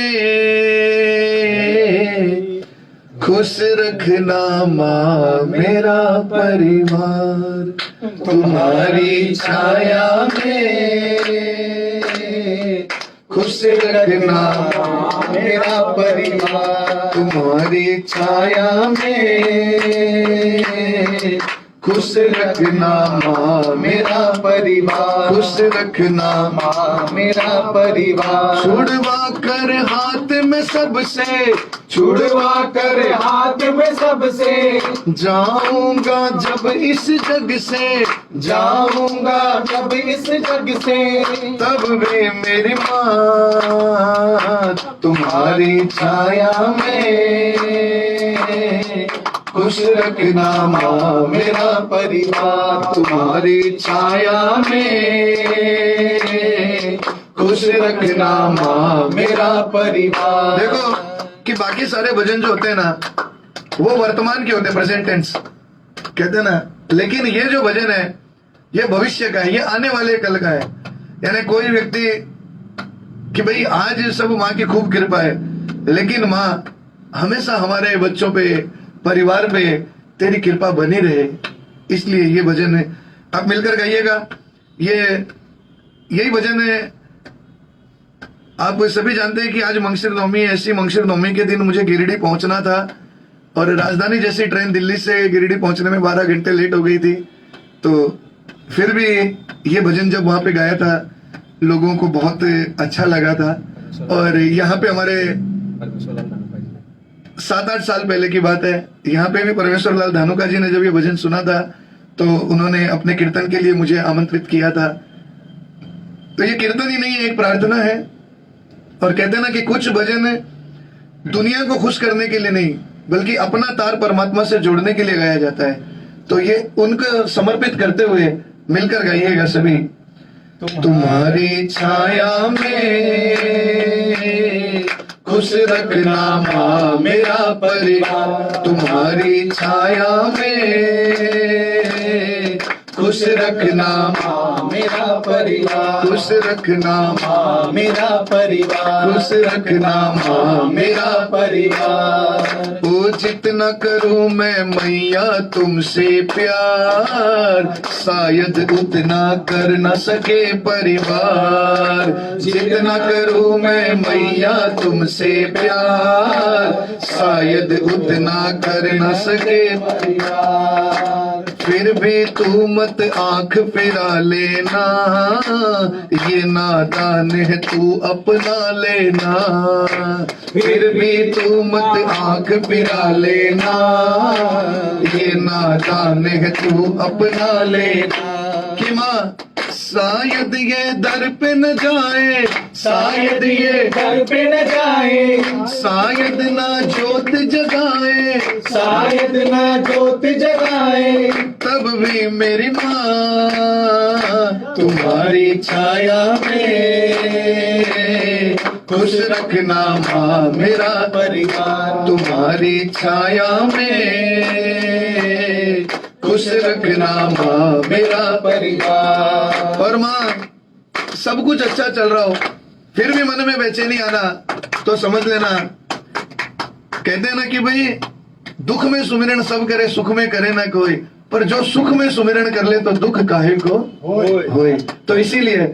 खुश रखना माँ मेरा परिवार, तुम्हारी छाया में खुश रखना मेरा परिवार, तुम्हारी छाया में खुश रखना माँ मेरा परिवार, खुश रखना माँ मेरा परिवार। छुड़वा कर हाथ में सबसे, छुड़वा कर हाथ में सबसे, जाऊंगा जब इस जग से, जाऊंगा जब इस जग से, तब वे मेरी माँ तुम्हारी छाया में खुश रखना माँ मेरा परिवार, तुम्हारी छाया में खुश रखना माँ मेरा परिवार। देखो कि बाकी सारे भजन जो होते हैं ना, वो वर्तमान के होते हैं, प्रेजेंट टेंस कहते हैं ना, लेकिन ये जो भजन है ये भविष्य का है, ये आने वाले कल का है। यानी कोई व्यक्ति कि भाई आज सब माँ की खूब कृपा है, लेकिन माँ हमेशा हमारे बच्चों पे, परिवार पे तेरी कृपा बनी रहे, इसलिए ये भजन है। आप मिलकर गाइएगा। ये यही भजन है। आप सभी जानते हैं कि आज मंगशिर नवमी है। ऐसी मंगशिर नवमी के दिन मुझे गिरिडीह पहुंचना था, और राजधानी जैसी ट्रेन दिल्ली से गिरिडीह पहुंचने में 12 घंटे लेट हो गई थी। तो फिर भी ये भजन जब वहां पे गाया था, लोगों को बहुत अच्छा लगा था। और यहाँ पे हमारे 7-8 साल पहले की बात है, यहाँ पे भी परमेश्वर लाल धानुका जी ने जब ये भजन सुना था, तो उन्होंने अपने कीर्तन के लिए मुझे आमंत्रित किया था। तो ये कीर्तन ही नहीं है, एक प्रार्थना है। और कहते हैं ना कि कुछ भजन दुनिया को खुश करने के लिए नहीं, बल्कि अपना तार परमात्मा से जोड़ने के लिए गाया जाता है। तो ये उनको समर्पित करते हुए मिलकर गाइएगा सभी। तुम्हारी छाया में खुश रखना माँ मेरा परिवार, तुम्हारी छाया में खुश रखना माँ मेरा परिवार, खुश रखना माँ मेरा परिवार, खुश रखना माँ मेरा परिवार। ओ जितना करूँ मैं मैया तुमसे प्यार, शायद उतना कर न सके परिवार। जितना करूँ मैं मैया तुमसे प्यार, शायद उतना कर न सके परिवार। फिर भी तू मत आंख फिरा लेना, ये नादान है तू अपना लेना। फिर भी तू मत आंख फिरा लेना, ये नादान है तू अपना लेना। कि माँ शायद ये दर पे न जाए, शायद ये दर पे न जाए, शायद ना जोत जगाए, शायद ना जोत जगाए, तब भी मेरी माँ तुम्हारी छाया में खुश रखना माँ मेरा परिवार। तुम्हारी छाया में खुश रखना माँ मेरा परिवार। और माँ सब कुछ अच्छा चल रहा हो फिर भी मन में बेचैनी आना तो समझ लेना, कहते हैं ना कि भाई दुख में सुमिरन सब करे, सुख में करे ना कोई, पर जो सुख में सुमिरन कर ले तो दुख काहे को होए। तो इसीलिए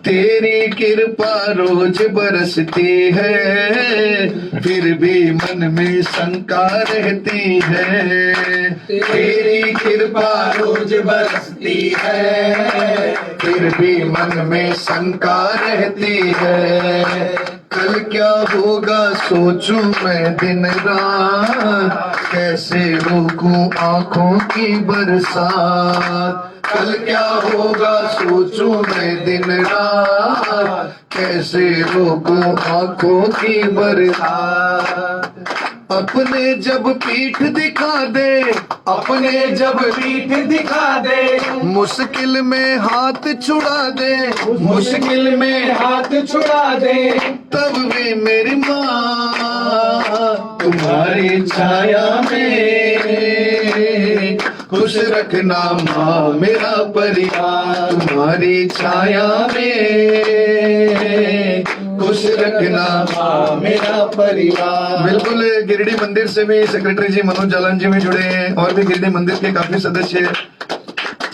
तेरी कृपा रोज बरसती है, फिर भी मन में शंका रहती है। तेरी कृपा रोज बरसती है, फिर भी मन में शंका रहती है। कल क्या होगा सोचूं मैं दिन रात, कैसे रोकूं आंखों की बरसात। कल क्या होगा सोचूं मैं दिन रात, कैसे रोकूं आंखों की बरसात। अपने जब पीठ दिखा दे, अपने जब पीठ दिखा दे, मुश्किल में हाथ छुड़ा दे, मुश्किल में हाथ छुड़ा दे, तब भी मेरी माँ तुम्हारी छाया में खुश रखना माँ मेरा परिवार। तुम्हारी छाया में खुश रखना माँ मेरा परिवार। बिल्कुल गिरिडीह मंदिर से भी सेक्रेटरी जी मनोज जालान जी भी जुड़े हैं और भी गिरिडीह मंदिर के काफी सदस्य,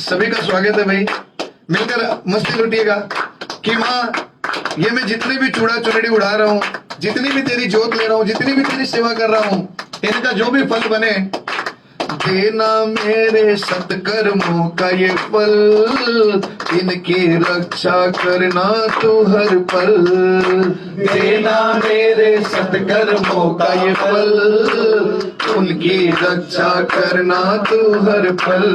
सभी का स्वागत है भाई। मिलकर मस्ती लुटिएगा कि माँ ये मैं जितने भी चूड़ा चुनड़ी उड़ा रहा हूँ, जितनी भी तेरी जोत ले रहा हूँ, जितनी भी तेरी सेवा कर रहा हूँ, इनका जो भी फल बने देना मेरे सत्कर्मों का ये फल, इनकी रक्षा करना तू हर पल। देना मेरे सत्कर्मों का ये फल, उनकी रक्षा करना तू हर पल।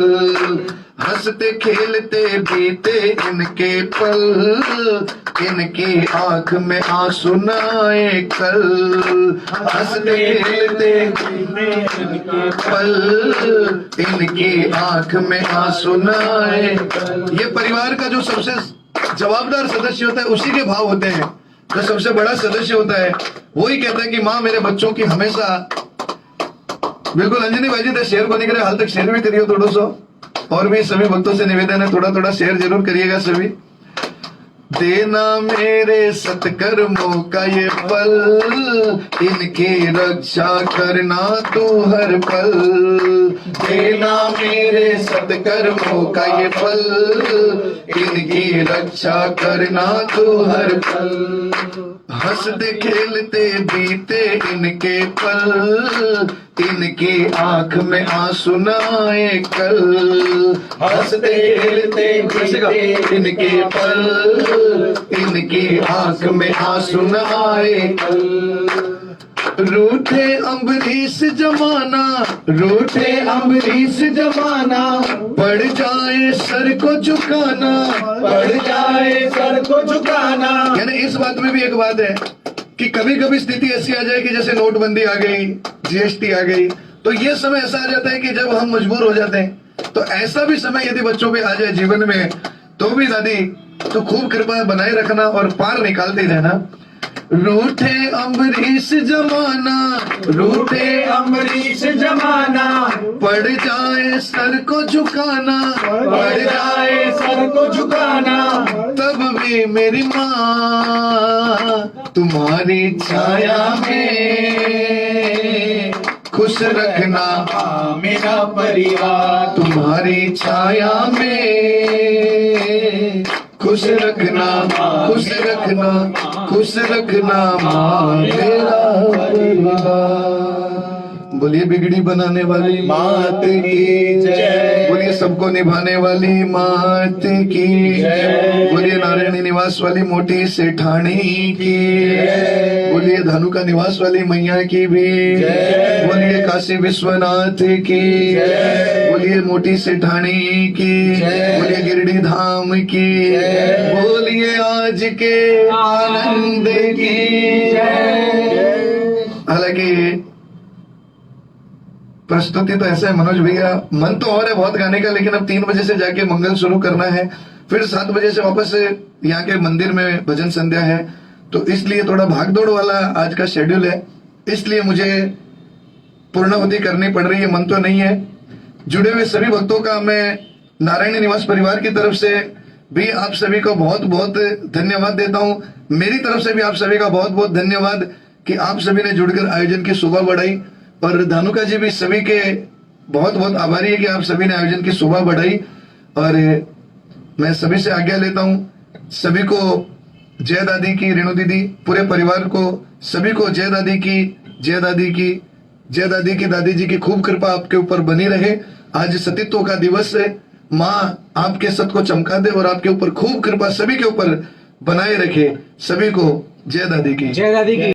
हंसते खेलते बीते इनके पल, इनकी आंख में आंसू न आए कल। हंसते खेलते इनके पल, इनकी आंख में आंसू न आए कल। ये परिवार का जो सबसे जवाबदार सदस्य होता है उसी के भाव होते हैं। जो सबसे बड़ा सदस्य होता है वही कहता है कि माँ मेरे बच्चों की हमेशा। बिल्कुल अंजनी भाई जी तो शेयर बनी करे, हाल तक शेयर भी करियो थोड़ा सा, और भी सभी भक्तों से निवेदन है थोड़ा थोड़ा शेयर जरूर करिएगा सभी। देना मेरे सत्कर्मों का ये फल, इनकी रक्षा करना तू हर पल। देना मेरे सत्कर्मों का ये फल, इनकी रक्षा करना तू हर पल। हंसते खेलते बीते इनके पल, इनकी आंख में आंसू न आए कल। हंसते खेलते बीते इनके पल, इनकी आंख में आंसू न आए कल। रूठे अम्बरीश जमाना, रूठे अम्बरीश जमाना, पड़ जाए सर को झुकाना, पड़ जाए सर को झुकाना। यानी इस बात में भी एक बात है कि कभी कभी स्थिति ऐसी आ जाए कि जैसे नोटबंदी आ गई, जीएसटी आ गई, तो ये समय ऐसा आ जाता है कि जब हम मजबूर हो जाते हैं। तो ऐसा भी समय यदि बच्चों पे आ जाए जीवन में तो भी दादी तो खूब कृपा बनाए रखना और पार निकालते रहना। रूठे अम्बरीश जमाना, रूठे अम्बरीश जमाना, पड़ जाए सर को झुकाना, पड़ जाए सर को झुकाना, तब भी मेरी माँ तुम्हारी छाया में खुश रखना मेरा परिवार। तुम्हारी छाया में खुश रखना, खुश रखना, खुश रखना माँ मेरा परिवार। बोलिए बिगड़ी बनाने वाली मात की जय। बोलिए सबको निभाने वाली मात की जय। बोलिए नारायणी निवास वाली मोटी सेठानी की जय। बोलिए धानुका निवास वाली मैया की भी जय। बोलिए काशी विश्वनाथ की जय। बोलिए मोटी सेठानी की जय। बोलिए गिरडी धाम की जय। बोलिए आज के आनंद की जय। हालांकि प्रस्तुति तो ऐसा है मनोज भैया, मन तो और है बहुत गाने का, लेकिन अब 3 बजे से जाके मंगल शुरू करना है, फिर 7 बजे से वापस यहाँ के मंदिर में भजन संध्या है, तो इसलिए थोड़ा भागदौड़ वाला आज का शेड्यूल है, इसलिए मुझे पूर्णाहुति करनी पड़ रही है। मन तो नहीं है। जुड़े हुए सभी भक्तों का मैं नारायणी निवास परिवार की तरफ से भी आप सभी को बहुत बहुत धन्यवाद देता हूँ। मेरी तरफ से भी आप सभी का बहुत बहुत धन्यवाद कि आप सभी ने जुड़कर आयोजन की शोभा बढ़ाई, और धानुका जी भी सभी के बहुत बहुत आभारी है कि आप सभी ने आयोजन की शोभा बढ़ाई। और मैं सभी से आज्ञा लेता हूँ। सभी को जय दादी की, रेणु दीदी, पूरे परिवार को सभी को जय दादी की, जय दादी की, जय दादी की। दादी जी की खूब कृपा आपके ऊपर बनी रहे। आज सतीत्व का दिवस है, माँ आपके सत को चमका दे और आपके ऊपर खूब कृपा सभी के ऊपर बनाए रखे। सभी को जय दादी की। जय दादी की।